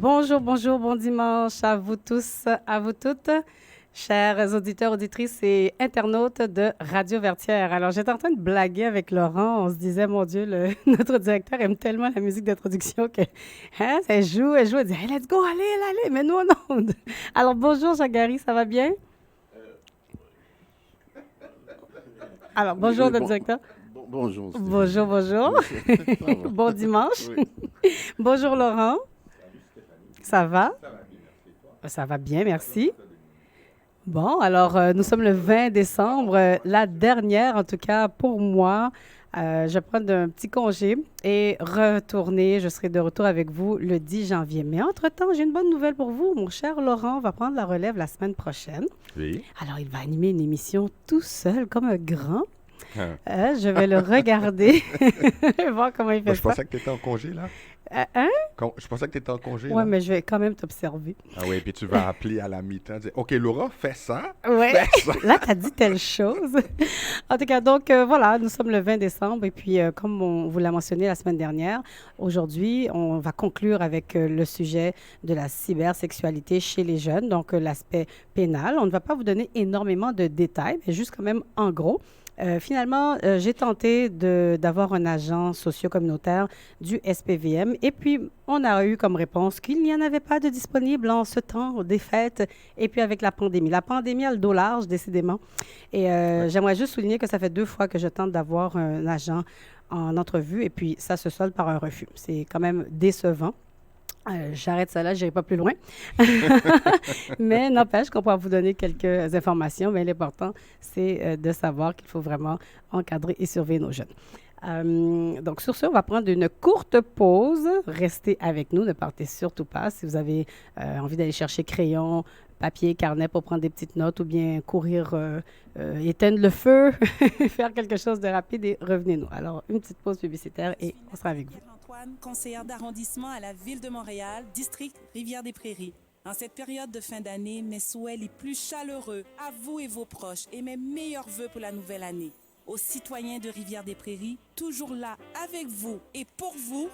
Bonjour, bonjour, bon dimanche à vous tous, à vous toutes, chers auditeurs, auditrices et internautes de Radio Vertière. Alors, j'étais en train de blaguer avec Laurent. On se disait, mon Dieu, notre directeur aime tellement la musique d'introduction que, hein, elle joue, elle dit, hey, let's go, allez, allez, mets-nous en onde. Alors, bonjour, Jacques-Gary, ça va bien? Alors, bonjour, Oui, notre directeur. Bonjour. Steve. Bonjour, bonjour. Ça va. Bon dimanche. Oui. Bonjour, Laurent. Ça va? Ça va bien, merci. Bon, alors, nous sommes le 20 décembre, la dernière, en tout cas, pour moi. Je vais prendre un petit congé et retourner. Je serai de retour avec vous le 10 janvier. Mais entre-temps, j'ai une bonne nouvelle pour vous. Mon cher Laurent va prendre la relève la semaine prochaine. Oui. Alors, il va animer une émission tout seul, comme un grand. Ah. Je vais le regarder, voir comment il fait Je ça. pensais que tu étais en congé, là. Hein? Je pensais que tu étais en congé, Oui, là. mais je vais quand même t'observer. Ah oui, puis tu vas appeler à la mi-temps, dire, OK, Laura, fais ça. Oui, Fais ça. là, tu as dit telle chose. En tout cas, donc voilà, nous sommes le 20 décembre et puis, comme on vous l'a mentionné la semaine dernière, aujourd'hui, on va conclure avec le sujet de la cybersexualité chez les jeunes, donc l'aspect pénal. On ne va pas vous donner énormément de détails, mais juste quand même en gros. Finalement, j'ai tenté d'avoir un agent socio-communautaire du SPVM et puis on a eu comme réponse qu'il n'y en avait pas de disponible en ce temps des fêtes et puis avec la pandémie. La pandémie a le dos large, décidément. Et j'aimerais juste souligner que ça fait 2 fois que je tente d'avoir un agent en entrevue et puis ça se solde par un refus. C'est quand même décevant. J'arrête ça là, je n'irai pas plus loin. Mais n'empêche qu'on pourra vous donner quelques informations, mais l'important, c'est de savoir qu'il faut vraiment encadrer et surveiller nos jeunes. Donc, sur ce, on va prendre une courte pause. Restez avec nous, ne partez surtout pas. Si vous avez envie d'aller chercher crayon, papier, carnet pour prendre des petites notes ou bien courir, éteindre le feu, faire quelque chose de rapide et revenez-nous. Alors, une petite pause publicitaire et on sera avec vous. Antoine, conseillère d'arrondissement à la Ville de Montréal, district Rivière-des-Prairies. En cette période de fin d'année, mes souhaits les plus chaleureux à vous et vos proches et mes meilleurs vœux pour la nouvelle année. Aux citoyens de Rivière-des-Prairies, toujours là avec vous et pour vous,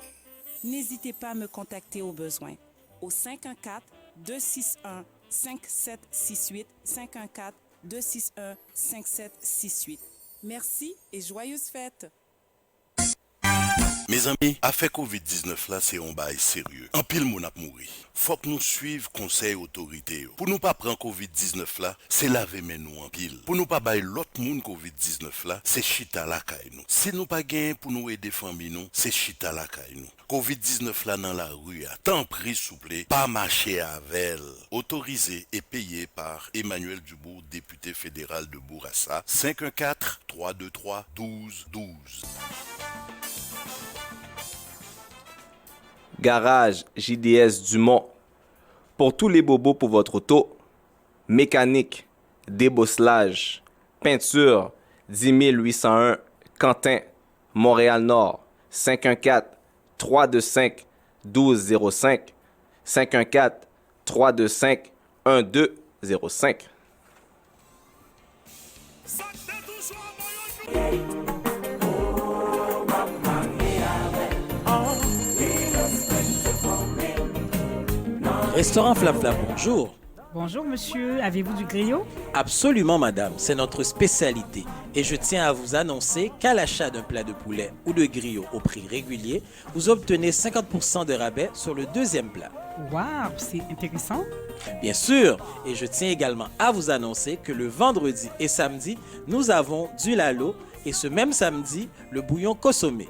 n'hésitez pas à me contacter au besoin. Au 514-261-5768, 514-261-5768. Merci et joyeuses fêtes! Mes amis, affaire COVID-19 là, c'est un bail sérieux. En pile moun ap mouri. Faut que nous suivions conseil autorité yo. Pour nous pas prendre COVID-19 là, c'est laver men nous en pile. Pour nous pas bail l'autre moun COVID-19 là, c'est chita la kay nous. Si nous pas gain pour nous aider famille nous, c'est chita la kay nous. COVID-19 là dans la rue, tant pris souple, pas marcher avec. Autorisé et payé par Emmanuel Dubourg, député fédéral de Bourassa, 514-323-1212. Garage JDS Dumont. Pour tous les bobos pour votre auto, mécanique, débosselage, peinture, 10 801 Quentin, Montréal-Nord, 514-325-1205, 514-325-1205. Restaurant Flap Flap, bonjour. Bonjour monsieur, avez-vous du griot? Absolument madame, c'est notre spécialité. Et je tiens à vous annoncer qu'à l'achat d'un plat de poulet ou de griot au prix régulier, vous obtenez 50% de rabais sur le deuxième plat. Waouh, c'est intéressant. Bien sûr, et je tiens également à vous annoncer que le vendredi et samedi, nous avons du lalo et ce même samedi, le bouillon consommé.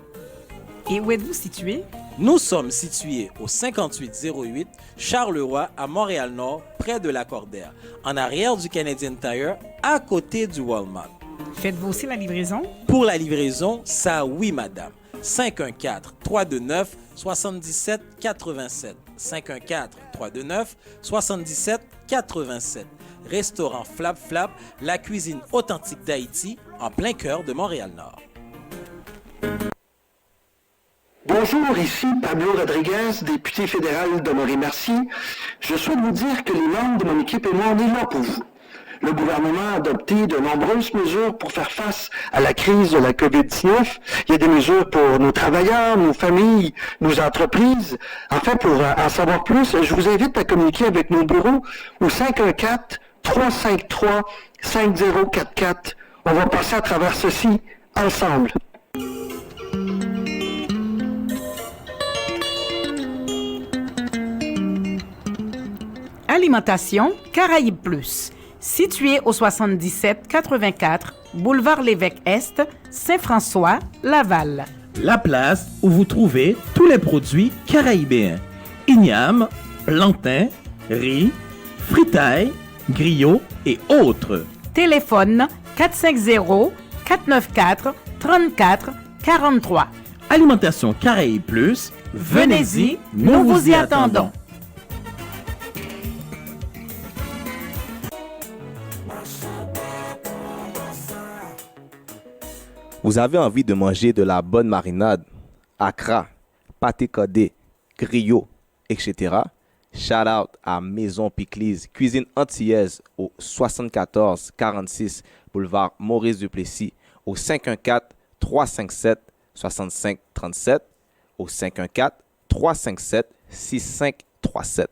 Et où êtes-vous situé? Nous sommes situés au 5808 Charleroi à Montréal-Nord, près de la Cordaire, en arrière du Canadian Tire, à côté du Walmart. Faites-vous aussi la livraison? Pour la livraison, ça oui madame. 514-329-7787. 514-329-7787. Restaurant Flap Flap, la cuisine authentique d'Haïti, en plein cœur de Montréal-Nord. Bonjour, ici Pablo Rodriguez, député fédéral de Montréal-Mercier. Je souhaite vous dire que les membres de mon équipe et moi, on est là pour vous. Le gouvernement a adopté de nombreuses mesures pour faire face à la crise de la COVID-19. Il y a des mesures pour nos travailleurs, nos familles, nos entreprises. Enfin, pour en savoir plus, je vous invite à communiquer avec nos bureaux au 514-353-5044. On va passer à travers ceci ensemble. Alimentation Caraïbes Plus. Situé au 77-84 Boulevard Lévesque-Est, Saint-François, Laval. La place où vous trouvez tous les produits caraïbéens. Ignames, plantain, riz, fritailles, griots et autres. Téléphone 450-494-3443. Alimentation Caraïbes Plus, Venez-y, nous vous y attendons. Vous avez envie de manger de la bonne marinade, accra, pâté codé, griot, etc. Shout out à Maison Piclis, cuisine antillaise au 74 46 boulevard Maurice Duplessis, au 514-357-6537, au 514-357-6537.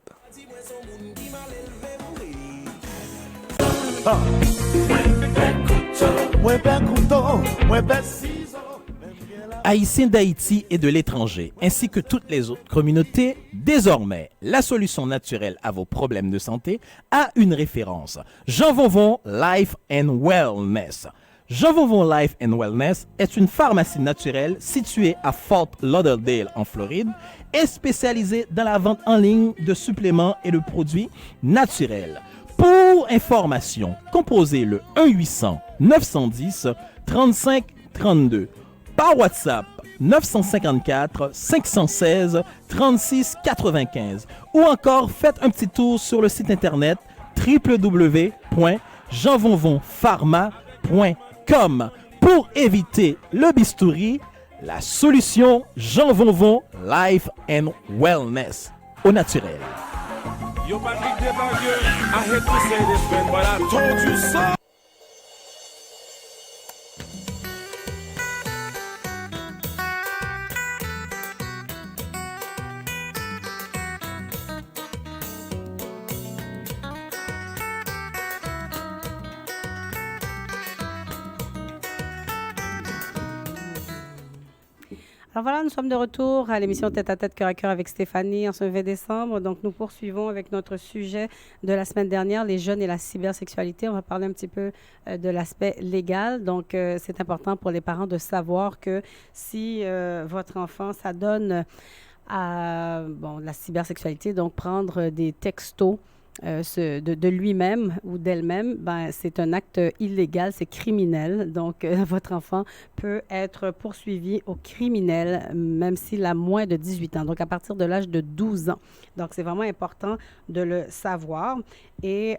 Haïtiens d'Haïti et de l'étranger, ainsi que toutes les autres communautés, désormais, la solution naturelle à vos problèmes de santé a une référence. Jean Vauvon Life and Wellness. Jean Vauvon Life and Wellness est une pharmacie naturelle située à Fort Lauderdale en Floride et spécialisée dans la vente en ligne de suppléments et de produits naturels. Pour information, composez le 1-800-910-3532. Par WhatsApp, 954-516-3695. Ou encore, faites un petit tour sur le site internet www.jeanvonvonpharma.com. Pour éviter le bistouri, la solution Jean Vauvon Life and Wellness au naturel. Yo, Patrick Desbagueux, I hate to say this, man, but I told you so. Alors voilà, nous sommes de retour à l'émission Tête à Tête, Cœur à Cœur avec Stéphanie en ce 20 décembre. Donc, nous poursuivons avec notre sujet de la semaine dernière, les jeunes et la cybersexualité. On va parler un petit peu de l'aspect légal. Donc, c'est important pour les parents de savoir que si votre enfant s'adonne à la cybersexualité, donc prendre des textos de lui-même ou d'elle-même, c'est un acte illégal, c'est criminel. Donc, votre enfant peut être poursuivi au criminel, même s'il a moins de 18 ans, donc à partir de l'âge de 12 ans. Donc, c'est vraiment important de le savoir. Et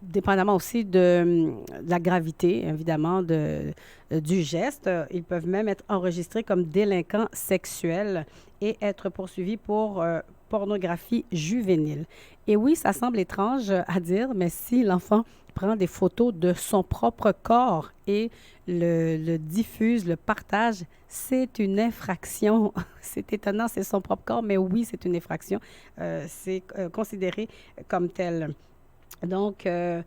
dépendamment aussi de la gravité, évidemment, du geste, ils peuvent même être enregistrés comme délinquants sexuels et être poursuivis pour pornographie juvénile. Et oui, ça semble étrange à dire, mais si l'enfant prend des photos de son propre corps et le diffuse, le partage, c'est une infraction. C'est étonnant, c'est son propre corps, mais oui, c'est une infraction. C'est considéré comme tel. Donc, ce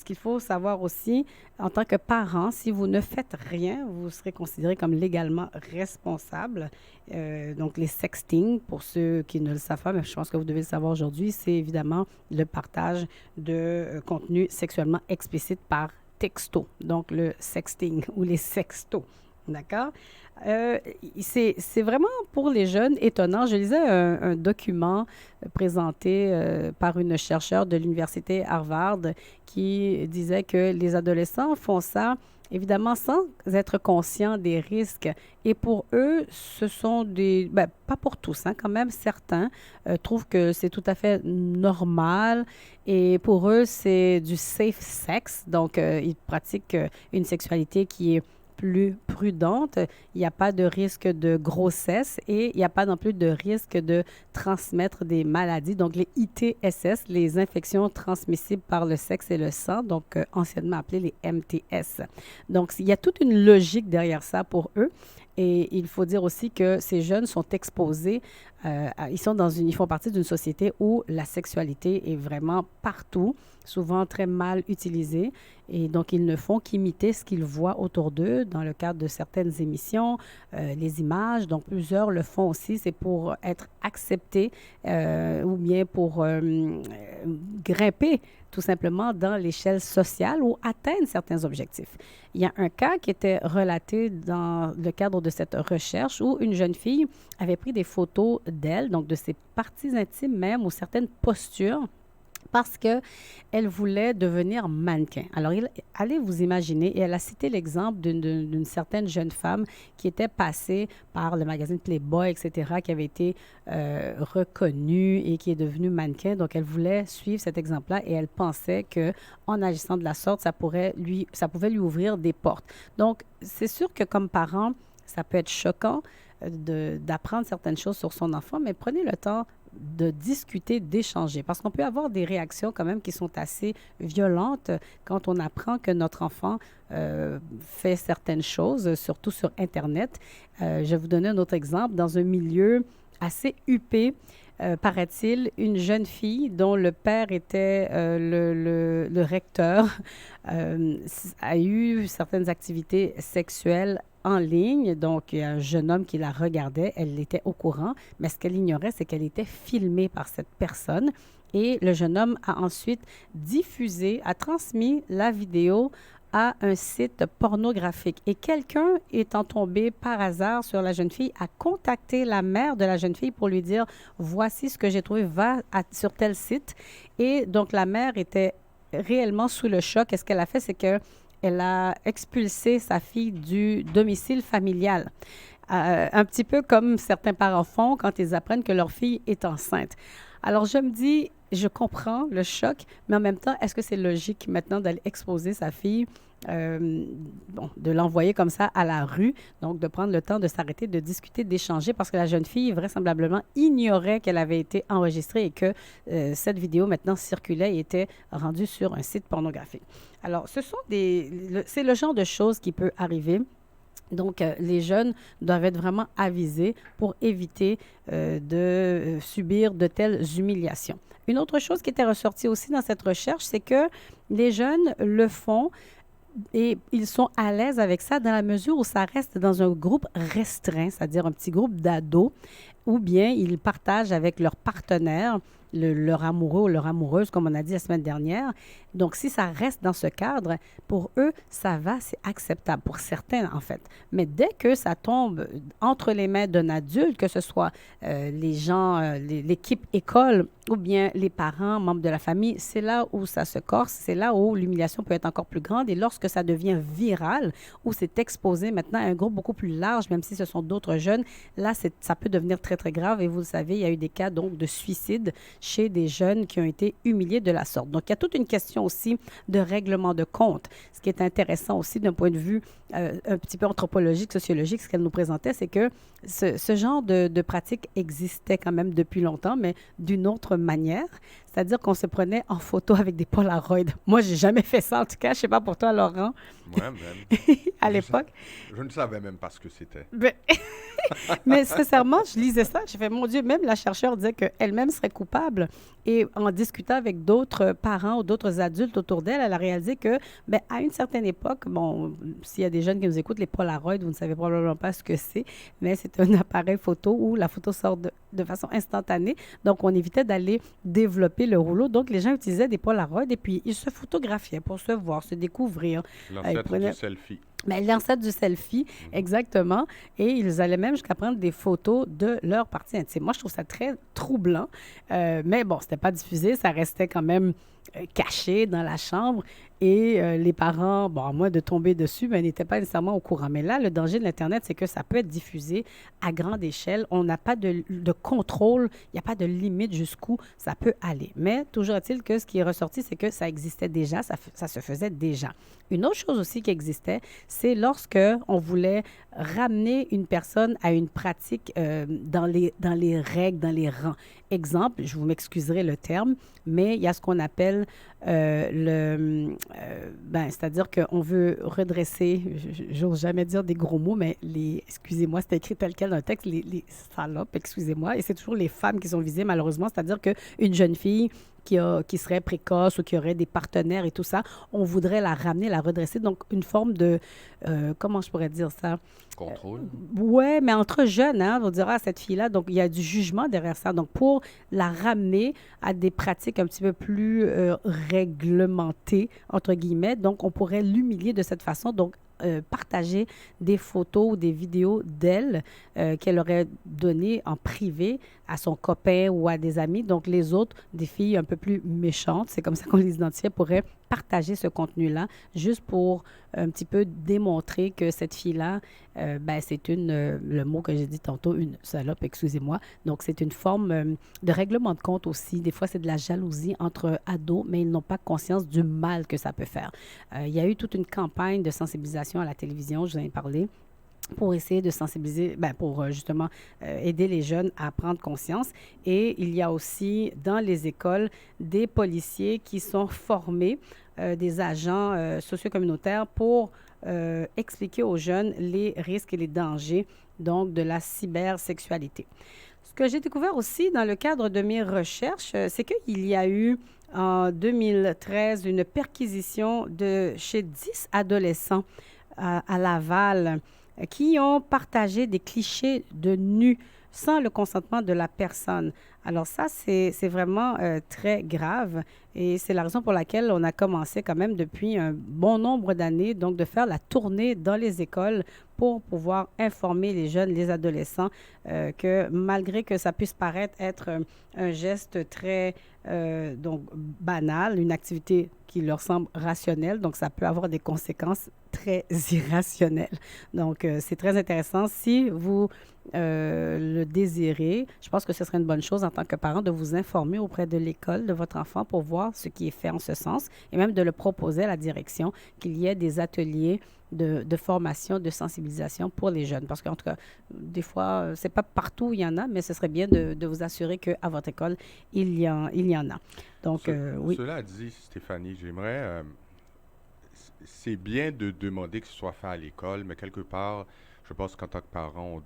qu'il faut savoir aussi, en tant que parent, si vous ne faites rien, vous serez considéré comme légalement responsable. Donc, les sexting, pour ceux qui ne le savent pas, mais je pense que vous devez le savoir aujourd'hui, c'est évidemment le partage de contenu sexuellement explicite par texto. Donc, le sexting ou les sextos. D'accord? C'est vraiment pour les jeunes étonnant. Je lisais un document présenté par une chercheure de l'université Harvard qui disait que les adolescents font ça évidemment sans être conscients des risques. Et pour eux, ce sont des... pas pour tous, quand même, certains trouvent que c'est tout à fait normal. Et pour eux, c'est du safe sex. Donc, ils pratiquent une sexualité qui est plus prudente. Il n'y a pas de risque de grossesse et il n'y a pas non plus de risque de transmettre des maladies. Donc, les ITSS, les infections transmissibles par le sexe et le sang, donc anciennement appelées les MTS. Donc, il y a toute une logique derrière ça pour eux. Et il faut dire aussi que ces jeunes sont exposés, ils font partie d'une société où la sexualité est vraiment partout, souvent très mal utilisée. Et donc, ils ne font qu'imiter ce qu'ils voient autour d'eux dans le cadre de certaines émissions, les images. Donc, plusieurs le font aussi. C'est pour être acceptés ou bien pour grimper tout simplement dans l'échelle sociale ou atteindre certains objectifs. Il y a un cas qui était relaté dans le cadre de cette recherche où une jeune fille avait pris des photos d'elle, donc de ses parties intimes même ou certaines postures, parce qu'elle voulait devenir mannequin. Alors, allez vous imaginer, et elle a cité l'exemple d'une certaine jeune femme qui était passée par le magazine Playboy, etc., qui avait été reconnue et qui est devenue mannequin. Donc, elle voulait suivre cet exemple-là et elle pensait qu'en agissant de la sorte, ça pouvait lui ouvrir des portes. Donc, c'est sûr que comme parent, ça peut être choquant d'apprendre certaines choses sur son enfant, mais prenez le temps de discuter, d'échanger. Parce qu'on peut avoir des réactions quand même qui sont assez violentes quand on apprend que notre enfant fait certaines choses, surtout sur Internet. Je vais vous donner un autre exemple. Dans un milieu assez huppé, paraît-il, une jeune fille dont le père était le recteur a eu certaines activités sexuelles en ligne. Donc, il y a un jeune homme qui la regardait. Elle était au courant, mais ce qu'elle ignorait, c'est qu'elle était filmée par cette personne. Et le jeune homme a ensuite a transmis la vidéo à un site pornographique. Et quelqu'un étant tombé par hasard sur la jeune fille a contacté la mère de la jeune fille pour lui dire « Voici ce que j'ai trouvé, va sur tel site ». Et donc, la mère était réellement sous le choc. Et ce qu'elle a fait, c'est qu'elle a expulsé sa fille du domicile familial. Un petit peu comme certains parents font quand ils apprennent que leur fille est enceinte. Alors, je me dis, je comprends le choc, mais en même temps, est-ce que c'est logique maintenant d'aller exposer sa fille, de l'envoyer comme ça à la rue, donc de prendre le temps de s'arrêter, de discuter, d'échanger, parce que la jeune fille, vraisemblablement, ignorait qu'elle avait été enregistrée et que cette vidéo maintenant circulait et était rendue sur un site pornographique. Alors, c'est le genre de choses qui peut arriver. Donc, les jeunes doivent être vraiment avisés pour éviter de subir de telles humiliations. Une autre chose qui était ressortie aussi dans cette recherche, c'est que les jeunes le font et ils sont à l'aise avec ça dans la mesure où ça reste dans un groupe restreint, c'est-à-dire un petit groupe d'ados, ou bien ils partagent avec leur partenaire, leur amoureux ou leur amoureuse, comme on a dit la semaine dernière. Donc, si ça reste dans ce cadre, pour eux, ça va, c'est acceptable, pour certains, en fait. Mais dès que ça tombe entre les mains d'un adulte, que ce soit les gens, l'équipe école ou bien les parents, membres de la famille, c'est là où ça se corse, c'est là où l'humiliation peut être encore plus grande. Et lorsque ça devient viral, où c'est exposé maintenant à un groupe beaucoup plus large, même si ce sont d'autres jeunes, là, ça peut devenir très, très grave. Et vous le savez, il y a eu des cas, donc, de suicide chez des jeunes qui ont été humiliés de la sorte. Donc, il y a toute une question aussi de règlement de compte. Ce qui est intéressant aussi d'un point de vue un petit peu anthropologique, sociologique, ce qu'elle nous présentait, c'est que ce genre de pratique existait quand même depuis longtemps, mais d'une autre manière. C'est-à-dire qu'on se prenait en photo avec des Polaroids. Moi, j'ai jamais fait ça, en tout cas. Je sais pas pour toi, Laurent. Moi-même. À l'époque. Je ne savais même pas ce que c'était. Mais sincèrement, je lisais ça. J'ai fait, mon Dieu, même la chercheure disait qu'elle-même serait coupable. Et en discutant avec d'autres parents ou d'autres adultes autour d'elle, elle a réalisé que, à une certaine époque, bon, s'il y a des jeunes qui nous écoutent, les Polaroids, vous ne savez probablement pas ce que c'est, mais c'est un appareil photo où la photo sort de façon instantanée. Donc, on évitait d'aller développer le rouleau. Donc, les gens utilisaient des Polaroids et puis ils se photographiaient pour se voir, se découvrir. L'ancêtre du selfie. L'ancêtre du selfie, exactement. Et ils allaient même jusqu'à prendre des photos de leur partie intime. Moi, je trouve ça très troublant. Mais bon, c'était pas diffusé. Ça restait quand même caché dans la chambre et les parents, bon, à moins de tomber dessus, ben, n'étaient pas nécessairement au courant. Mais là, le danger de l'Internet, c'est que ça peut être diffusé à grande échelle. On n'a pas de contrôle, il n'y a pas de limite jusqu'où ça peut aller. Mais toujours est-il que ce qui est ressorti, c'est que ça existait déjà, ça se faisait déjà. Une autre chose aussi qui existait, c'est lorsque on voulait ramener une personne à une pratique dans les règles, dans les rangs. Exemple, je vous m'excuserai le terme, mais il y a ce qu'on appelle c'est-à-dire qu'on veut redresser, j'ose jamais dire des gros mots, mais excusez-moi, c'est écrit tel quel dans le texte, les salopes, excusez-moi, et c'est toujours les femmes qui sont visées malheureusement, c'est-à-dire qu'une jeune fille qui serait précoce ou qui aurait des partenaires et tout ça, on voudrait la ramener, la redresser. Donc, une forme de, comment je pourrais dire ça? Contrôle. Oui, mais entre jeunes, hein, on dira cette fille-là, donc il y a du jugement derrière ça. Donc, pour la ramener à des pratiques un petit peu plus réglementées, entre guillemets, donc on pourrait l'humilier de cette façon. Donc, partager des photos ou des vidéos d'elle qu'elle aurait données en privé à son copain ou à des amis. Donc, les autres, des filles un peu plus méchantes, c'est comme ça qu'on les identifiait, pourraient partager ce contenu-là juste pour un petit peu démontrer que cette fille-là, c'est le mot que j'ai dit tantôt, une salope, excusez-moi. Donc, c'est une forme de règlement de compte aussi. Des fois, c'est de la jalousie entre ados, mais ils n'ont pas conscience du mal que ça peut faire. Il y a eu toute une campagne de sensibilisation à la télévision, je vous en ai parlé, pour essayer de sensibiliser, pour justement aider les jeunes à prendre conscience. Et il y a aussi dans les écoles des policiers qui sont formés, des agents socio-communautaires pour expliquer aux jeunes les risques et les dangers donc de la cybersexualité. Ce que j'ai découvert aussi dans le cadre de mes recherches, c'est qu'il y a eu en 2013 une perquisition chez 10 adolescents à Laval qui ont partagé des clichés de nus sans le consentement de la personne. Alors ça, c'est vraiment très grave et c'est la raison pour laquelle on a commencé quand même depuis un bon nombre d'années, donc de faire la tournée dans les écoles pour pouvoir informer les jeunes, les adolescents, que malgré que ça puisse paraître être un geste très donc banal, une activité qui leur semble rationnelle, donc ça peut avoir des conséquences très irrationnelles. Donc, c'est très intéressant. Si vous le désirez, je pense que ce serait une bonne chose en tant que parent de vous informer auprès de l'école de votre enfant pour voir ce qui est fait en ce sens et même de le proposer à la direction qu'il y ait des ateliers de formation, de sensibilisation pour les jeunes. Parce qu'en tout cas, des fois, c'est pas partout où il y en a, mais ce serait bien de vous assurer qu'à votre école, il y en a. Donc, oui. Cela dit, Stéphanie, j'aimerais... c'est bien de demander que ce soit fait à l'école, mais quelque part, je pense qu'en tant que parent,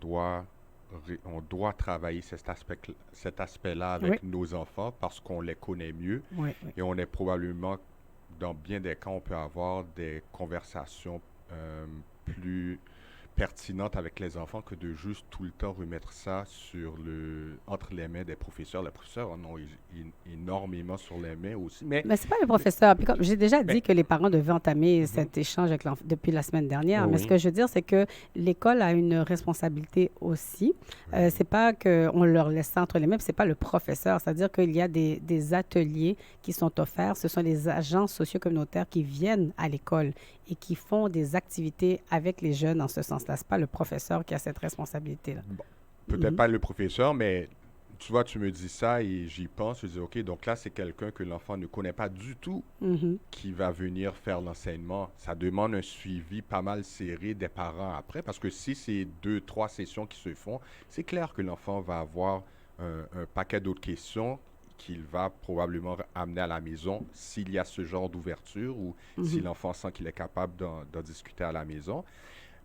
on doit travailler cet aspect-là avec nos enfants parce qu'on les connaît mieux. Oui. Et on est probablement, dans bien des cas, on peut avoir des conversations plus pertinentes avec les enfants que de juste tout le temps remettre ça entre les mains des professeurs. Les professeurs en ont énormément sur les mains aussi. Mais c'est pas le professeur. Puis comme j'ai déjà dit que les parents devaient entamer cet échange avec l'enfant depuis la semaine dernière. Mais ce que je veux dire, c'est que l'école a une responsabilité aussi. C'est pas qu'on leur laisse ça entre les mains, puis c'est pas le professeur. C'est-à-dire qu'il y a des ateliers qui sont offerts. Ce sont les agents socio-communautaires qui viennent à l'école et qui font des activités avec les jeunes en ce sens-là. Ce n'est pas le professeur qui a cette responsabilité-là. Bon, peut-être pas le professeur, mais tu vois, tu me dis ça et j'y pense. Je dis, OK, donc là, c'est quelqu'un que l'enfant ne connaît pas du tout qui va venir faire l'enseignement. Ça demande un suivi pas mal serré des parents après, parce que si c'est 2-3 sessions qui se font, c'est clair que l'enfant va avoir un paquet d'autres questions qu'il va probablement amener à la maison s'il y a ce genre d'ouverture ou si l'enfant sent qu'il est capable d'en discuter à la maison.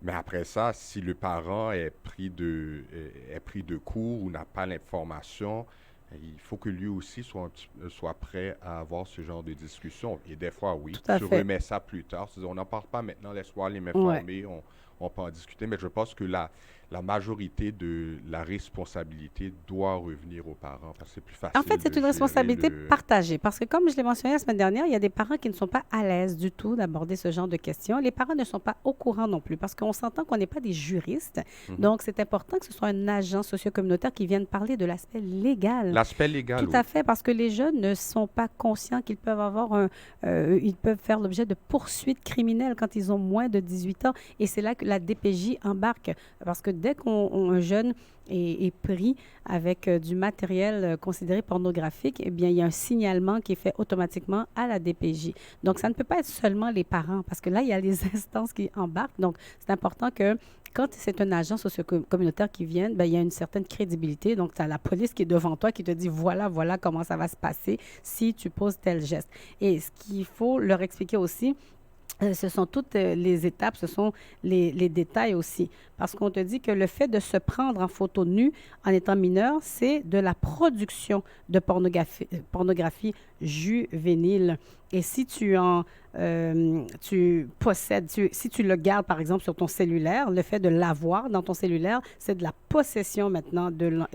Mais après ça, si le parent est pris de court ou n'a pas l'information, il faut que lui aussi soit prêt à avoir ce genre de discussion. Et des fois, oui, tu remets ça plus tard. On n'en parle pas maintenant, laisse-moi aller m'informer, on peut en discuter, mais je pense que la majorité de la responsabilité doit revenir aux parents parce que c'est plus facile. En fait, c'est de une gérer responsabilité le- partagée parce que, comme je l'ai mentionné la semaine dernière, il y a des parents qui ne sont pas à l'aise du tout d'aborder ce genre de questions. Les parents ne sont pas au courant non plus parce qu'on s'entend qu'on n'est pas des juristes. Donc, c'est important que ce soit un agent socio-communautaire qui vienne parler de l'aspect légal. L'aspect légal, Tout oui. à fait, parce que les jeunes ne sont pas conscients qu'ils peuvent avoir ils peuvent faire l'objet de poursuites criminelles quand ils ont moins de 18 ans. Et c'est là que la DPJ embarque. Parce que dès qu'un jeune est pris avec du matériel considéré pornographique, eh bien, il y a un signalement qui est fait automatiquement à la DPJ. Donc, ça ne peut pas être seulement les parents, parce que là, il y a les instances qui embarquent. Donc, c'est important que quand c'est un agent socio-communautaire qui vient, ben, il y a une certaine crédibilité. Donc, tu as la police qui est devant toi, qui te dit, voilà comment ça va se passer si tu poses tel geste. Et ce qu'il faut leur expliquer aussi, ce sont toutes les étapes, ce sont les détails aussi. Parce qu'on te dit que le fait de se prendre en photo nue en étant mineur, c'est de la production de pornographie juvénile. Et si tu possèdes, si tu le gardes, par exemple, sur ton cellulaire, le fait de l'avoir dans ton cellulaire, c'est de la possession maintenant, de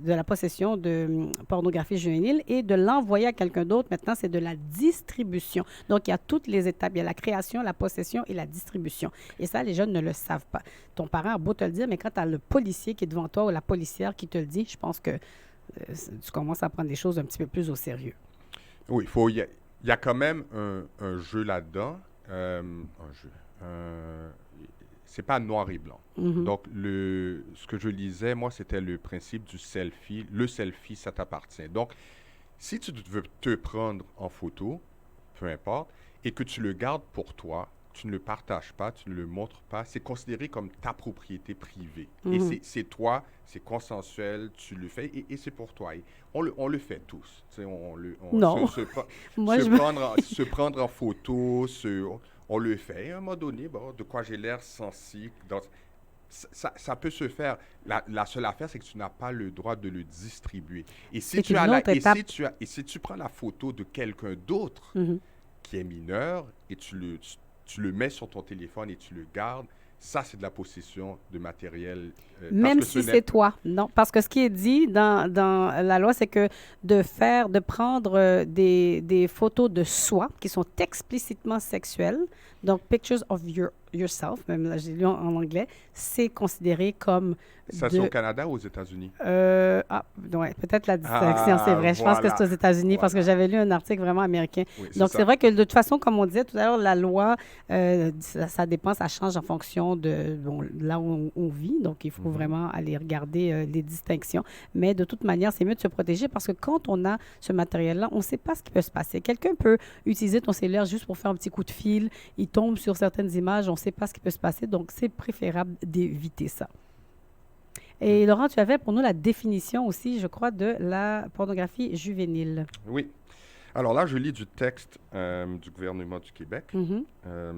la possession de pornographie juvénile, et de l'envoyer à quelqu'un d'autre, maintenant, c'est de la distribution. Donc, il y a toutes les étapes. Il y a la création, la possession et la distribution. Et ça, les jeunes ne le savent pas. Ton parent a beau te le dire, mais quand tu as le policier qui est devant toi ou la policière qui te le dit, je pense que tu commences à prendre les choses un petit peu plus au sérieux. Oui, il y a quand même un jeu là-dedans. Un jeu. C'est pas noir et blanc. Donc, ce que je lisais, moi, c'était le principe du selfie. Le selfie, ça t'appartient. Donc, si tu veux te prendre en photo, peu importe, et que tu le gardes pour toi, tu ne le partages pas, tu ne le montres pas, c'est considéré comme ta propriété privée. Et c'est toi, c'est consensuel, tu le fais et c'est pour toi. Et on le fait tous. Tu sais, Non. Moi, se prendre en photo, on le fait. À un moment donné, bon, de quoi j'ai l'air sensible. Ça peut se faire. La seule affaire, c'est que tu n'as pas le droit de le distribuer. Et si tu prends la photo de quelqu'un d'autre qui est mineur et tu le mets sur ton téléphone et tu le gardes, ça, c'est de la possession de matériel. Même si c'est toi. Non, parce que ce qui est dit dans la loi, c'est que de prendre des photos de soi qui sont explicitement sexuelles, donc pictures of yourself, même là, j'ai lu en anglais, c'est considéré comme... Ça, c'est au Canada ou aux États-Unis? Ouais, peut-être la distinction, c'est vrai. Je pense que c'est aux États-Unis parce que j'avais lu un article vraiment américain. Oui, donc, c'est vrai que de toute façon, comme on disait tout à l'heure, la loi, ça dépend, ça change en fonction de là où on vit. Donc, il faut vraiment aller regarder les distinctions. Mais de toute manière, c'est mieux de se protéger parce que quand on a ce matériel-là, on ne sait pas ce qui peut se passer. Quelqu'un peut utiliser ton cellulaire juste pour faire un petit coup de fil. Il tombe sur certaines images, on ne sait pas ce qui peut se passer. Donc, c'est préférable d'éviter ça. Et Laurent, tu avais pour nous la définition aussi, je crois, de la pornographie juvénile. Oui. Alors là, je lis du texte du gouvernement du Québec.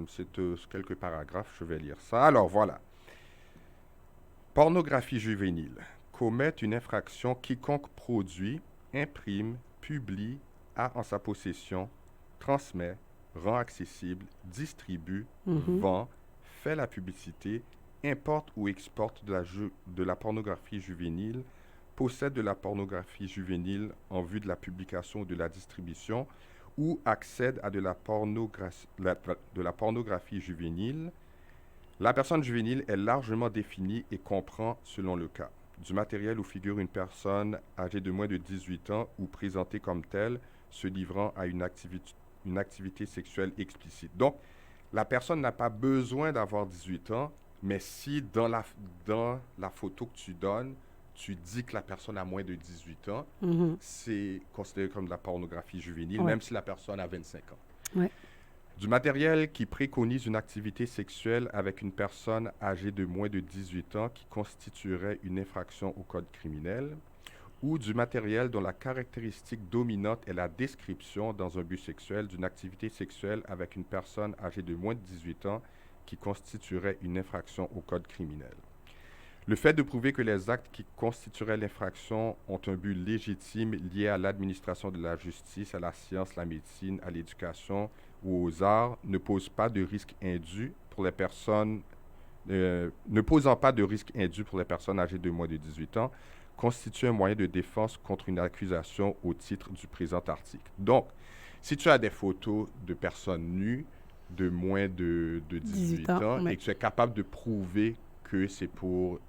C'est quelques paragraphes, je vais lire ça. Alors voilà. Pornographie juvénile. Commet une infraction quiconque produit, imprime, publie, a en sa possession, transmet, rend accessible, distribue, vend, fait la publicité, importe ou exporte de la pornographie juvénile, possède de la pornographie juvénile en vue de la publication ou de la distribution, ou accède à de la pornographie juvénile. La personne juvénile est largement définie et comprend, selon le cas, du matériel où figure une personne âgée de moins de 18 ans ou présentée comme telle, se livrant à une activité sexuelle explicite. Donc, la personne n'a pas besoin d'avoir 18 ans, mais si dans la photo que tu donnes, tu dis que la personne a moins de 18 ans, c'est considéré comme de la pornographie juvénile, même si la personne a 25 ans. Ouais. Du matériel qui préconise une activité sexuelle avec une personne âgée de moins de 18 ans qui constituerait une infraction au code criminel, ou du matériel dont la caractéristique dominante est la description dans un but sexuel d'une activité sexuelle avec une personne âgée de moins de 18 ans qui constituerait une infraction au code criminel. Le fait de prouver que les actes qui constitueraient l'infraction ont un but légitime lié à l'administration de la justice, à la science, la médecine, à l'éducation ou aux arts ne pose pas de risque indu pour les personnes ne posant pas de risque indu pour les personnes âgées de moins de 18 ans, constitue un moyen de défense contre une accusation au titre du présent article. Donc, si tu as des photos de personnes nues de moins de 18 ans et que tu es capable de prouver que c'est pour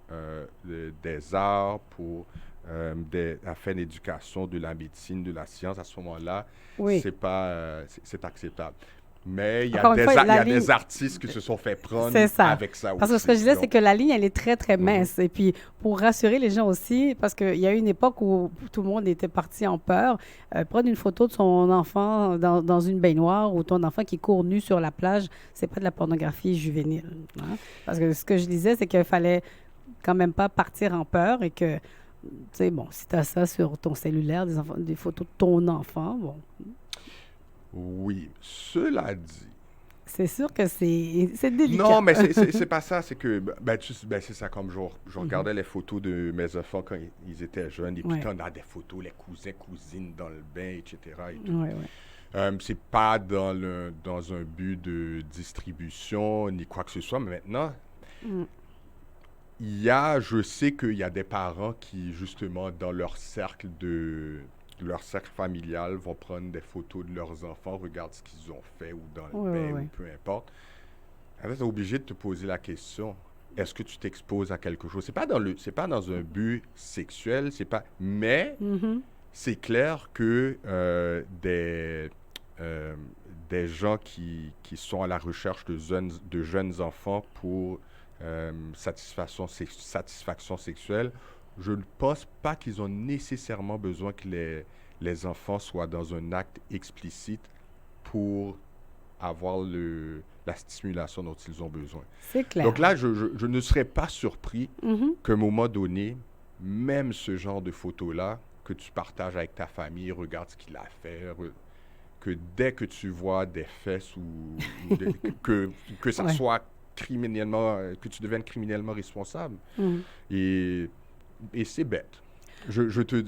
des arts, pour à faire l'éducation, de la médecine, de la science, à ce moment-là, c'est acceptable. Mais il y a des artistes qui se sont fait prendre avec ça aussi. Parce que ce que je disais, c'est que la ligne, elle est très, très mince. Et puis, pour rassurer les gens aussi, parce qu'il y a eu une époque où tout le monde était parti en peur, prendre une photo de son enfant dans une baignoire ou ton enfant qui court nu sur la plage, c'est pas de la pornographie juvénile. Hein? Parce que ce que je disais, c'est qu'il fallait quand même pas partir en peur et que, tu sais, bon, si tu as ça sur ton cellulaire, des photos de ton enfant, bon... Oui, cela dit. C'est sûr que c'est délicat. Non, mais c'est pas ça. C'est que, c'est ça, comme je regardais les photos de mes enfants quand ils étaient jeunes, et puis on a des photos, les cousins, cousines dans le bain, etc. Et tout. C'est pas dans un but de distribution ni quoi que ce soit, mais maintenant, je sais qu'il y a des parents qui, justement, dans leur cercle familial, vont prendre des photos de leurs enfants, regardent ce qu'ils ont fait ou dans le bain ou peu importe. Alors, tu es obligé de te poser la question, est-ce que tu t'exposes à quelque chose? C'est pas dans un but sexuel, mais c'est clair que des gens qui sont à la recherche de jeunes enfants pour satisfaction sexuelle, je ne pense pas qu'ils ont nécessairement besoin que les enfants soient dans un acte explicite pour avoir la stimulation dont ils ont besoin. C'est clair. Donc là, je ne serais pas surpris qu'à un moment donné, même ce genre de photos-là, que tu partages avec ta famille, regarde ce qu'il a fait, que dès que tu vois des fesses que ça soit criminellement, que tu deviennes criminellement responsable. Et c'est bête.